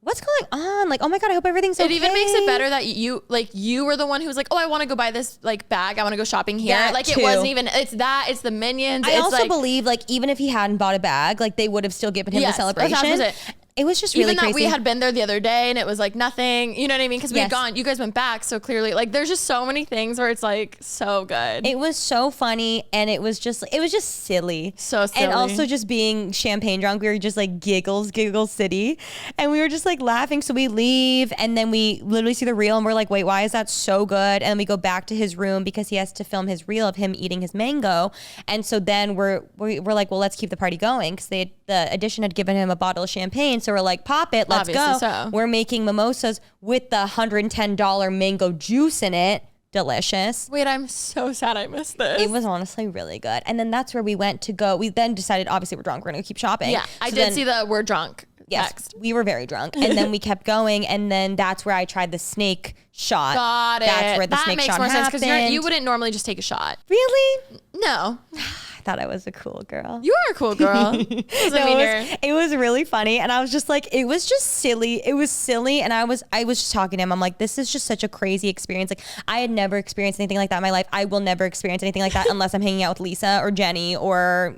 what's going on? Like, oh my God, I hope everything's okay. It even makes it better that you were the one who was like, oh, I want to go buy this like bag. I want to go shopping here. That like too. It wasn't even, it's the minions. I also believe like, even if he hadn't bought a bag, like they would have still given him the celebration. It was just really crazy. Even that we had been there the other day and it was like nothing, you know what I mean? Because we had gone, you guys went back. So clearly like there's just so many things where it's like so good. It was so funny and it was just silly. So silly. And also just being champagne drunk, we were just like giggle city. And we were just like laughing. So we leave and then we literally see the reel and we're like, wait, why is that so good? And we go back to his room because he has to film his reel of him eating his mango. And so then we're like, well, let's keep the party going because the Edition had given him a bottle of champagne. So we're like, pop it, let's Obviously go. so. We're making mimosas with the $110 mango juice in it. Delicious. Wait, I'm so sad I missed this. It was honestly really good. And then that's where we went to go. We then decided, obviously, we're drunk. We're going to keep shopping. Yeah, I did see the we're drunk text. We were very drunk. And then we kept going. And then that's where I tried the snake shot. Got it. That's where the snake shot happened. Sense because you wouldn't normally just take a shot. Really? No. I thought I was a cool girl. You are a cool girl. It was really funny. And I was just like, it was just silly. It was silly. And I was just talking to him. I'm like, this is just such a crazy experience. Like, I had never experienced anything like that in my life. I will never experience anything like that unless I'm hanging out with Lisa or Jenny or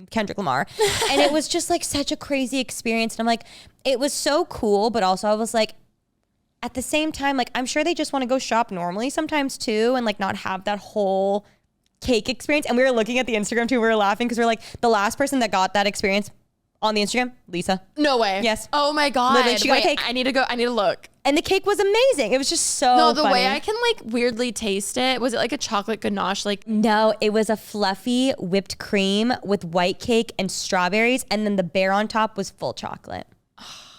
Kendrick Lamar. And it was just like such a crazy experience. And I'm like, it was so cool. But also I was like, at the same time, like, I'm sure they just want to go shop normally sometimes too. And like not have that whole cake experience. And we were looking at the Instagram too. We were laughing because we were like, the last person that got that experience on the Instagram, Lisa. No way. Yes. Oh my God. Literally, she got a cake. I need to look. And the cake was amazing. It was just so the funny. way I can like weirdly taste it. Was it like a chocolate ganache? Like, no, it was a fluffy whipped cream with white cake and strawberries. And then the bear on top was full chocolate.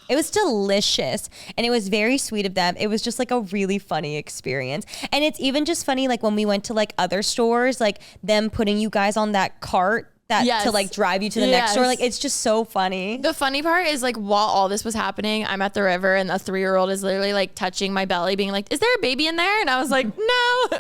It was delicious. And it was very sweet of them. It was just like a really funny experience. And it's even just funny, like when we went to like other stores, like them putting you guys on that cart to like drive you to the next store. Like, it's just so funny. The funny part is like while all this was happening, I'm at the river and a 3-year-old is literally like touching my belly being like, is there a baby in there? And I was like, no.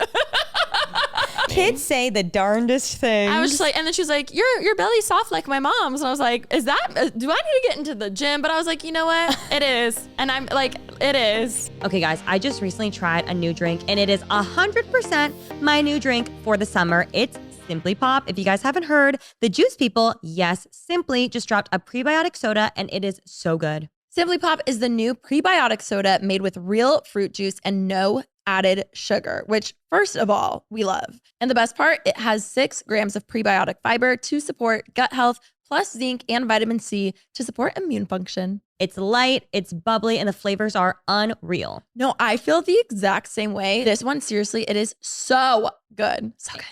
Kids say the darndest things. I was just like, and then she was like, your belly's soft like my mom's. And I was like, do I need to get into the gym? But I was like, you know what? It is. And I'm like, it is. Okay, guys, I just recently tried a new drink and it is 100% my new drink for the summer. It's Simply Pop. If you guys haven't heard, the Juice People, yes, Simply just dropped a prebiotic soda and it is so good. Simply Pop is the new prebiotic soda made with real fruit juice and no added sugar, which first of all, we love. And the best part, it has 6 grams of prebiotic fiber to support gut health, plus zinc and vitamin C to support immune function. It's light, it's bubbly, and the flavors are unreal. No, I feel the exact same way. This one, seriously, it is so good. So good.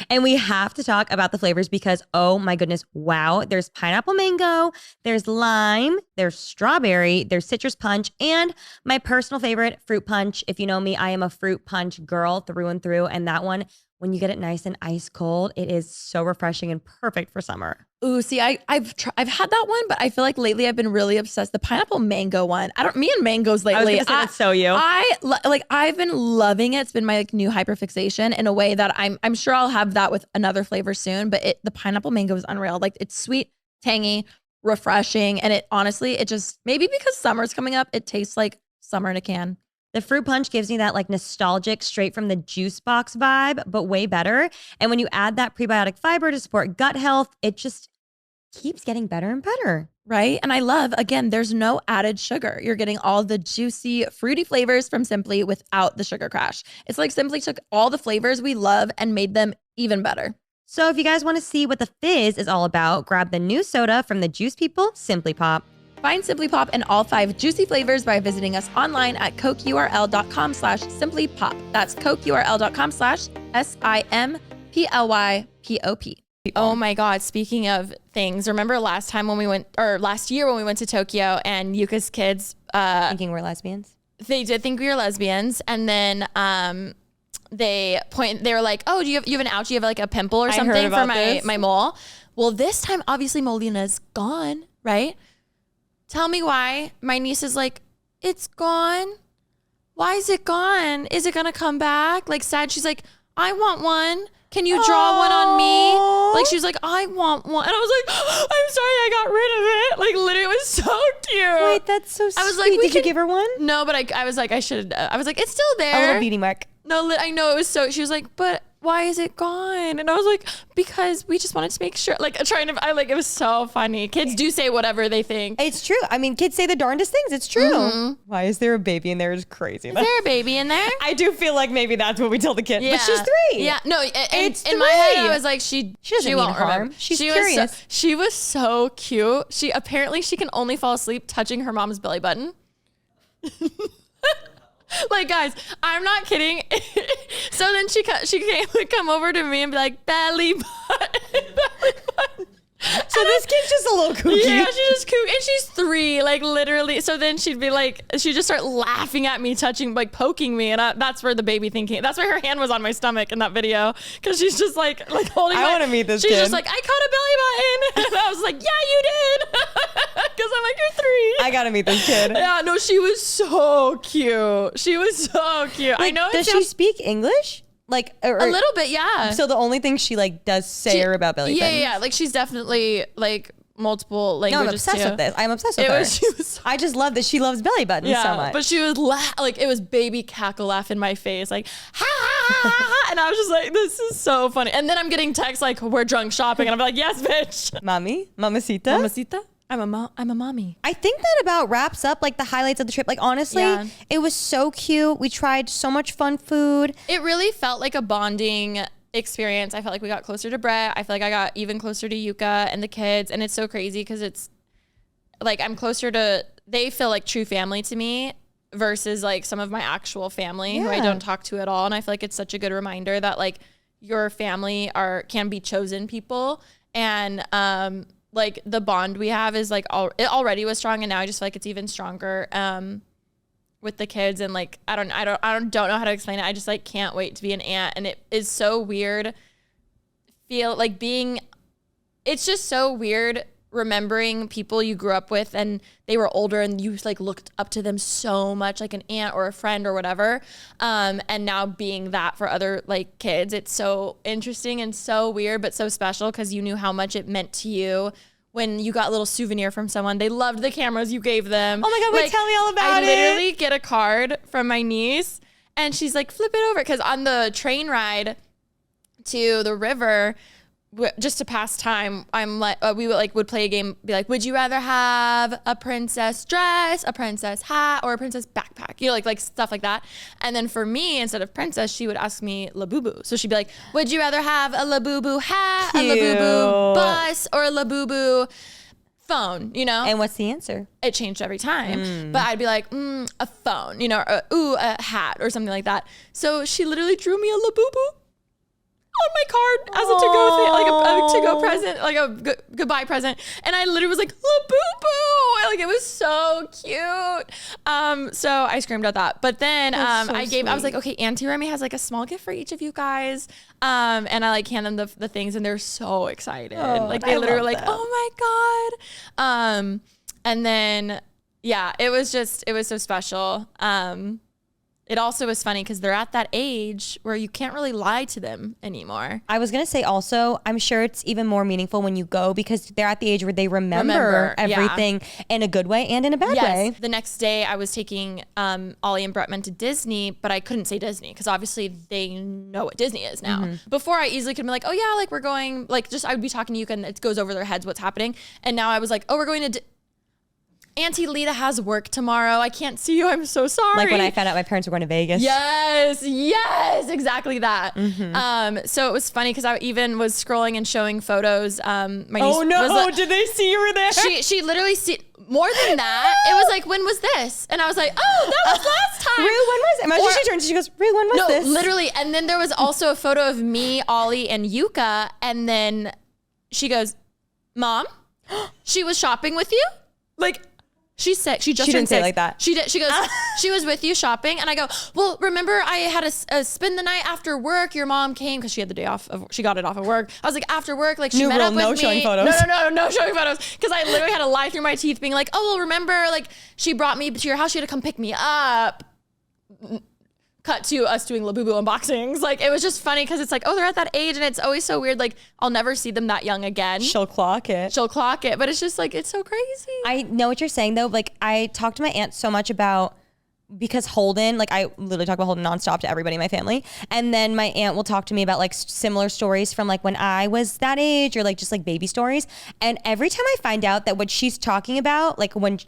And we have to talk about the flavors because, oh my goodness, wow. There's pineapple mango, there's lime, there's strawberry, there's citrus punch, and my personal favorite, fruit punch. If you know me, I am a fruit punch girl through and through. And that one, when you get it nice and ice cold, it is so refreshing and perfect for summer. Ooh, see, I've had that one, but I feel like lately I've been really obsessed. The pineapple mango one. Me and mangoes lately. I was gonna say that's so you. I've been loving it. It's been my like new hyperfixation in a way that I'm sure I'll have that with another flavor soon. But the pineapple mango is unreal. Like, it's sweet, tangy, refreshing, and it honestly, it just, maybe because summer's coming up, it tastes like summer in a can. The fruit punch gives me that like nostalgic, straight from the juice box vibe, but way better. And when you add that prebiotic fiber to support gut health, it just keeps getting better and better. Right? And I love, again, there's no added sugar. You're getting all the juicy, fruity flavors from Simply without the sugar crash. It's like Simply took all the flavors we love and made them even better. So if you guys want to see what the fizz is all about, grab the new soda from the Juice People, Simply Pop. Find Simply Pop in all 5 juicy flavors by visiting us online at cokeurl.com/simplypop. That's cokeurl.com/SIMPLYPOP. Oh my God. Speaking of things, remember last year when we went to Tokyo and Yuka's kids, Thinking we're lesbians? They did think we were lesbians. And then, they were like, oh, do you have an ouch? You have like a pimple or something for my mole? Well, this time, obviously Molina's gone, right? Tell me why. My niece is like, it's gone. Why is it gone? Is it gonna come back? Like, sad. She's like, I want one. Can you draw one on me? Like, she was like, I want one. And I was like, I'm sorry, I got rid of it. Like, literally, it was so cute. Wait, that's so sweet. I was like, did you give her one? No, but I was like, I should. I was like, it's still there. A little beauty mark. No, I know, it was so. She was like, but why is it gone? And I was like, because we just wanted to make sure. Like, it was so funny. Kids do say whatever they think. It's true. I mean, kids say the darndest things. It's true. Mm-hmm. Why is there a baby in there? It's crazy. Is there a baby in there? I do feel like maybe that's what we tell the kid. Yeah. But she's 3. Yeah. No, it's in my head, I was like, she won't harm. She's curious. She was so cute. She can only fall asleep touching her mom's belly button. Like, guys, I'm not kidding. So then she would come over to me and be like, belly button, belly button. So this kid's just a little kooky. Yeah, she's just kooky. And she's 3, like literally. So then she'd be like, she'd just start laughing at me, touching, like poking me. And that's where the baby thinking, that's why her hand was on my stomach in that video. Cause she's just like holding I want to meet this she's kid. just like, I caught a belly button. And I was like, yeah, you did. Cause I'm like, you're 3. I gotta meet this kid. Yeah, no, she was so cute. She was so cute. Like, I know. does she speak English? Like a little bit, yeah. So the only thing she like does say are about belly buttons. Yeah. Like she's definitely like multiple languages. No, I'm obsessed with this. I'm obsessed with her. She was I just love that she loves belly buttons so much. But she was like it was baby cackle laugh in my face, like ha ha ha ha, and I was just like, this is so funny. And then I'm getting texts like, we're drunk shopping, and I'm like, yes, bitch. Mami, mamacita, mamacita. I'm a mommy. I think that about wraps up like the highlights of the trip. Like honestly, it was so cute. We tried so much fun food. It really felt like a bonding experience. I felt like we got closer to Brett. I feel like I got even closer to Yuka and the kids. And it's so crazy because it's like I'm closer to, they feel like true family to me versus like some of my actual family who I don't talk to at all. And I feel like it's such a good reminder that like your family can be chosen people. And like the bond we have is like it already was strong, and now I just feel like it's even stronger with the kids. And like I don't know how to explain it. I just like can't wait to be an aunt, and it is so weird. It's just so weird remembering people you grew up with and they were older and you like looked up to them so much, like an aunt or a friend or whatever, and now being that for other like kids. It's so interesting and so weird but so special because you knew how much it meant to you when you got a little souvenir from someone. They loved the cameras you gave them. Oh my God, wait, tell me all about it. I literally get a card from my niece and she's like, flip it over, because on the train ride to the river, just to pass time, I'm like, we would play a game, be like, would you rather have a princess dress, a princess hat, or a princess backpack? You know, like stuff like that. And then for me, instead of princess, she would ask me Labubu. So she'd be like, would you rather have a Labubu hat, Cute. a Labubu bus, or a Labubu phone, you know? And what's the answer? It changed every time. But I'd be like, a phone, you know, or, a hat or something like that. So she literally drew me a Labubu on my card as a to-go thing, like a to-go present, like a goodbye present. And I literally was like, Labubu! Like it was so cute. So I screamed at that. But then I was like, okay, Auntie Remi has like a small gift for each of you guys. And I like hand them the things and they're so excited. Like they literally were like, oh my God. And then, yeah, it was so special. It also was funny because they're at that age where you can't really lie to them anymore. I was going to say also, I'm sure it's even more meaningful when you go because they're at the age where they remember everything in a good way and in a bad way. The next day I was taking Ollie and Bretman to Disney, but I couldn't say Disney because obviously they know what Disney is now. Before I easily could be like, oh yeah, like we're going, like just I would be talking to you and it goes over their heads what's happening. And now I was like, oh, we're going to Auntie Lita has work tomorrow. I can't see you. I'm so sorry. Like when I found out my parents were going to Vegas. Yes, exactly that. So it was funny because I even was scrolling and showing photos. My niece did they see you were there? She literally more than that. It was like, when was this? And I was like, oh, that was last time. Rue, when was it? Imagine she turns and she goes, Rue, when was this? No, literally. And then there was also a photo of me, Ollie, and Yuka. And then she goes, Mom, she was shopping with you? Like, she said, she didn't say it like that. She did. She goes, she was with you shopping. And I go, well, remember I had a spend the night after work. Your mom came because she had the day off. She got it off of work. I was like, after work, like she met up with me. Showing photos. No showing photos. Because I literally had to lie through my teeth being like, oh, well, remember, like she brought me to your house. She had to come pick me up. Cut to us doing Labubu unboxings. Like it was just funny because it's like, oh, they're at that age and it's always so weird. Like I'll never see them that young again. She'll clock it. But it's just like, it's so crazy. I know what you're saying though. Like I talked to my aunt so much about, because Holden, like I literally talk about Holden nonstop to everybody in my family. And then my aunt will talk to me about like similar stories from like when I was that age or like just like baby stories. And every time I find out that what she's talking about, like when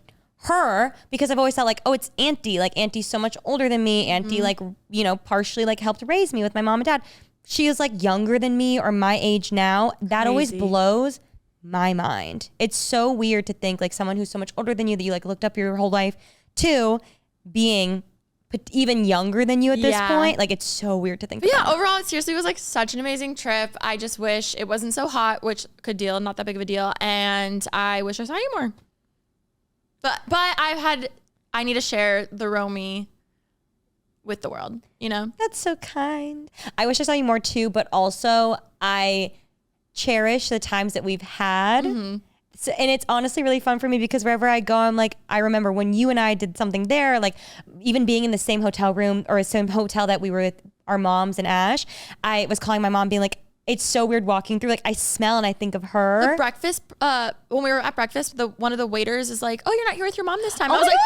because I've always thought like, oh, it's Auntie. Like Auntie's so much older than me. Auntie like, you know, partially like helped raise me with my mom and dad. She is like younger than me or my age now. That always blows my mind. It's so weird to think like someone who's so much older than you that you like looked up your whole life to being even younger than you at this point. Like, it's so weird to think about. Yeah, overall, it seriously was like such an amazing trip. I just wish it wasn't so hot, which could deal, not that big of a deal. And I wish I saw you more. But I need to share the Remi with the world, you know? That's so kind. I wish I saw you more too, but also I cherish the times that we've had. So, and it's honestly really fun for me because wherever I go, I'm like, I remember when you and I did something there, like even being in the same hotel room or the same hotel that we were with our moms and Ash, I was calling my mom being like, it's so weird walking through. Like, I smell and I think of her. The breakfast, when we were at breakfast, one of the waiters is like, "Oh, you're not here with your mom this time." Oh, I was like,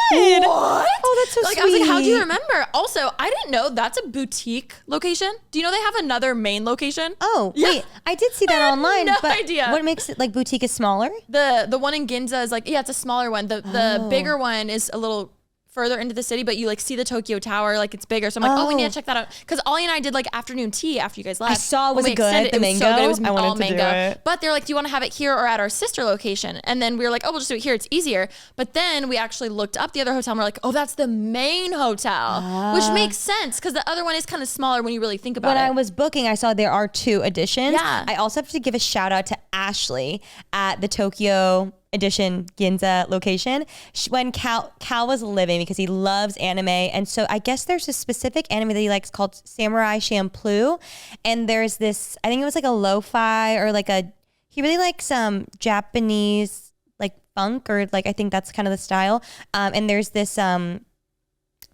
God. "What?" Oh, that's so like, sweet. I was like, "How do you remember?" Also, I didn't know that's a boutique location. Do you know they have another main location? Oh, Yeah. wait. I did see that online. No but idea. What makes it like boutique is smaller? The one in Ginza is like, yeah, it's a smaller one. The bigger one is a little further into the city, but you like see the Tokyo Tower, like it's bigger. So I'm like, oh, we need to check that out. Because Ollie and I did like afternoon tea after you guys left. I saw, was When we it good? extended, The it was mango? so good. It was I wanted all to do mango. it. But they're like, do you want to have it here or at our sister location? And then we were like, oh, we'll just do it here. It's easier. But then we actually looked up the other hotel and we're like, oh, that's the main hotel, which makes sense because the other one is kind of smaller when you really think about When it. I was booking, I saw there are 2 additions. Yeah. I also have to give a shout out to Ashley at the Tokyo Edition Ginza location. When Cal was living, because he loves anime, and so I guess there's a specific anime that he likes called Samurai Champloo, and there's this, I think it was like a lo-fi or like he really likes Japanese like funk, or like I think that's kind of the style. And there's this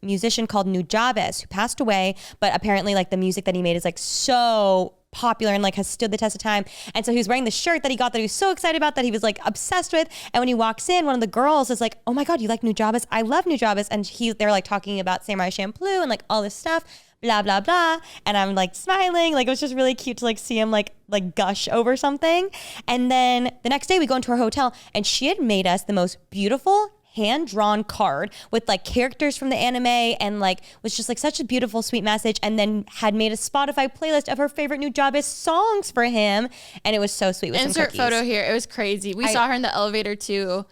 musician called Nujabes who passed away, but apparently like the music that he made is like so popular and like has stood the test of time. And so he was wearing the shirt that he got that he was so excited about, that he was like obsessed with. And when he walks in, one of the girls is like, "Oh my God, you like Nujabes? I love Nujabes." And they're like talking about Samurai Champloo and like all this stuff, blah, blah, blah. And I'm like smiling. Like, it was just really cute to like see him like gush over something. And then the next day we go into her hotel and she had made us the most beautiful hand-drawn card with like characters from the anime, and like was just like such a beautiful, sweet message, and then had made a Spotify playlist of her favorite Nujabes songs for him, and it was so sweet with some Insert cookies. photo here. It was crazy. We saw her in the elevator too.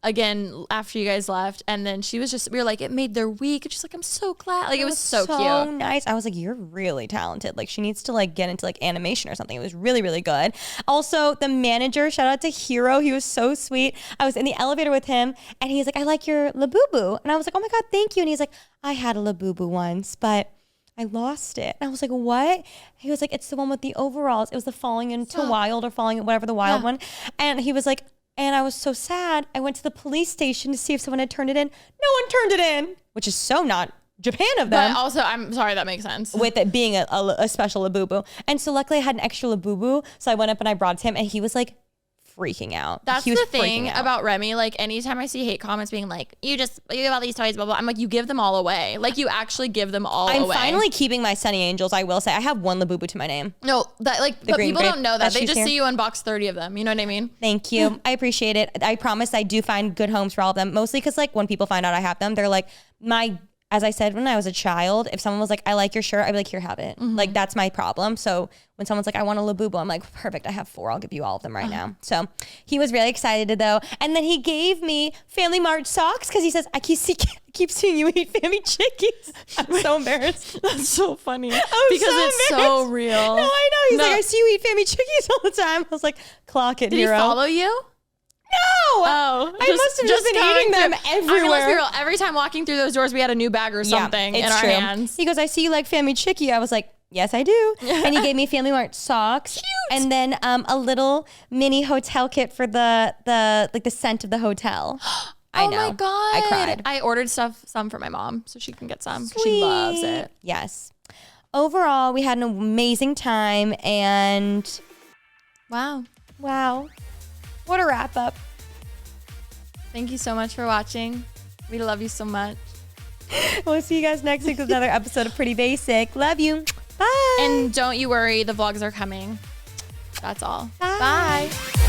Again, after you guys left, and then we were like, it made their week. And she's like, I'm so glad. Like, it was so cute. Nice. I was like, you're really talented. Like, she needs to like get into like animation or something. It was really, really good. Also, the manager, shout out to Hiro. He was so sweet. I was in the elevator with him and he's like, I like your Labubu. And I was like, oh my God, thank you. And he's like, I had a Labubu once, but I lost it. And I was like, what? He was like, it's the one with the overalls. It was the Falling into Wild or Falling, whatever, the wild one. And he was like, and I was so sad. I went to the police station to see if someone had turned it in. No one turned it in, which is so not Japan of them. But also, I'm sorry, that makes sense. With it being a special Labubu. And so luckily I had an extra Labubu. So I went up and I brought it to him and he was like freaking out. That's he was the thing freaking out. about Remi. Like, anytime I see hate comments being like, you have all these toys, blah, blah, I'm like, you give them all away. Like, you actually give them all away. I'm finally keeping my Sunny Angels, I will say. I have one Labubu to my name. No, that like, but green people grape don't know that. They she's just here. see you unbox 30 of them. You know what I mean? Thank you. I appreciate it. I promise I do find good homes for all of them. Mostly because like when people find out I have them, they're like, as I said, when I was a child, if someone was like, I like your shirt, I'd be like, here, have it. Like, that's my problem. So when someone's like, I want a Labubu, I'm like, perfect, I have 4. I'll give you all of them right now. So he was really excited though. And then he gave me Family Mart socks because he says, I keep seeing you eat Family Chickies. I'm so embarrassed. That's so funny. Because it's so real. No, I know. He's like, I see you eat Family Chickies all the time. I was like, clock it, Did hero. he follow you? No. Oh, I must have just been eating them everywhere. Let's be real. Every time walking through those doors, we had a new bag or something in our hands. He goes, I see you like Family Chickie. I was like, yes, I do. And he gave me Family Mart socks. Cute. And then a little mini hotel kit for the scent of the hotel. I know. Oh my God. I cried. I ordered some for my mom so she can get some because she loves it. Yes. Overall, we had an amazing time, and Wow. What a wrap up. Thank you so much for watching. We love you so much. We'll see you guys next week with another episode of Pretty Basic. Love you. Bye. And don't you worry, the vlogs are coming. That's all. Bye. Bye.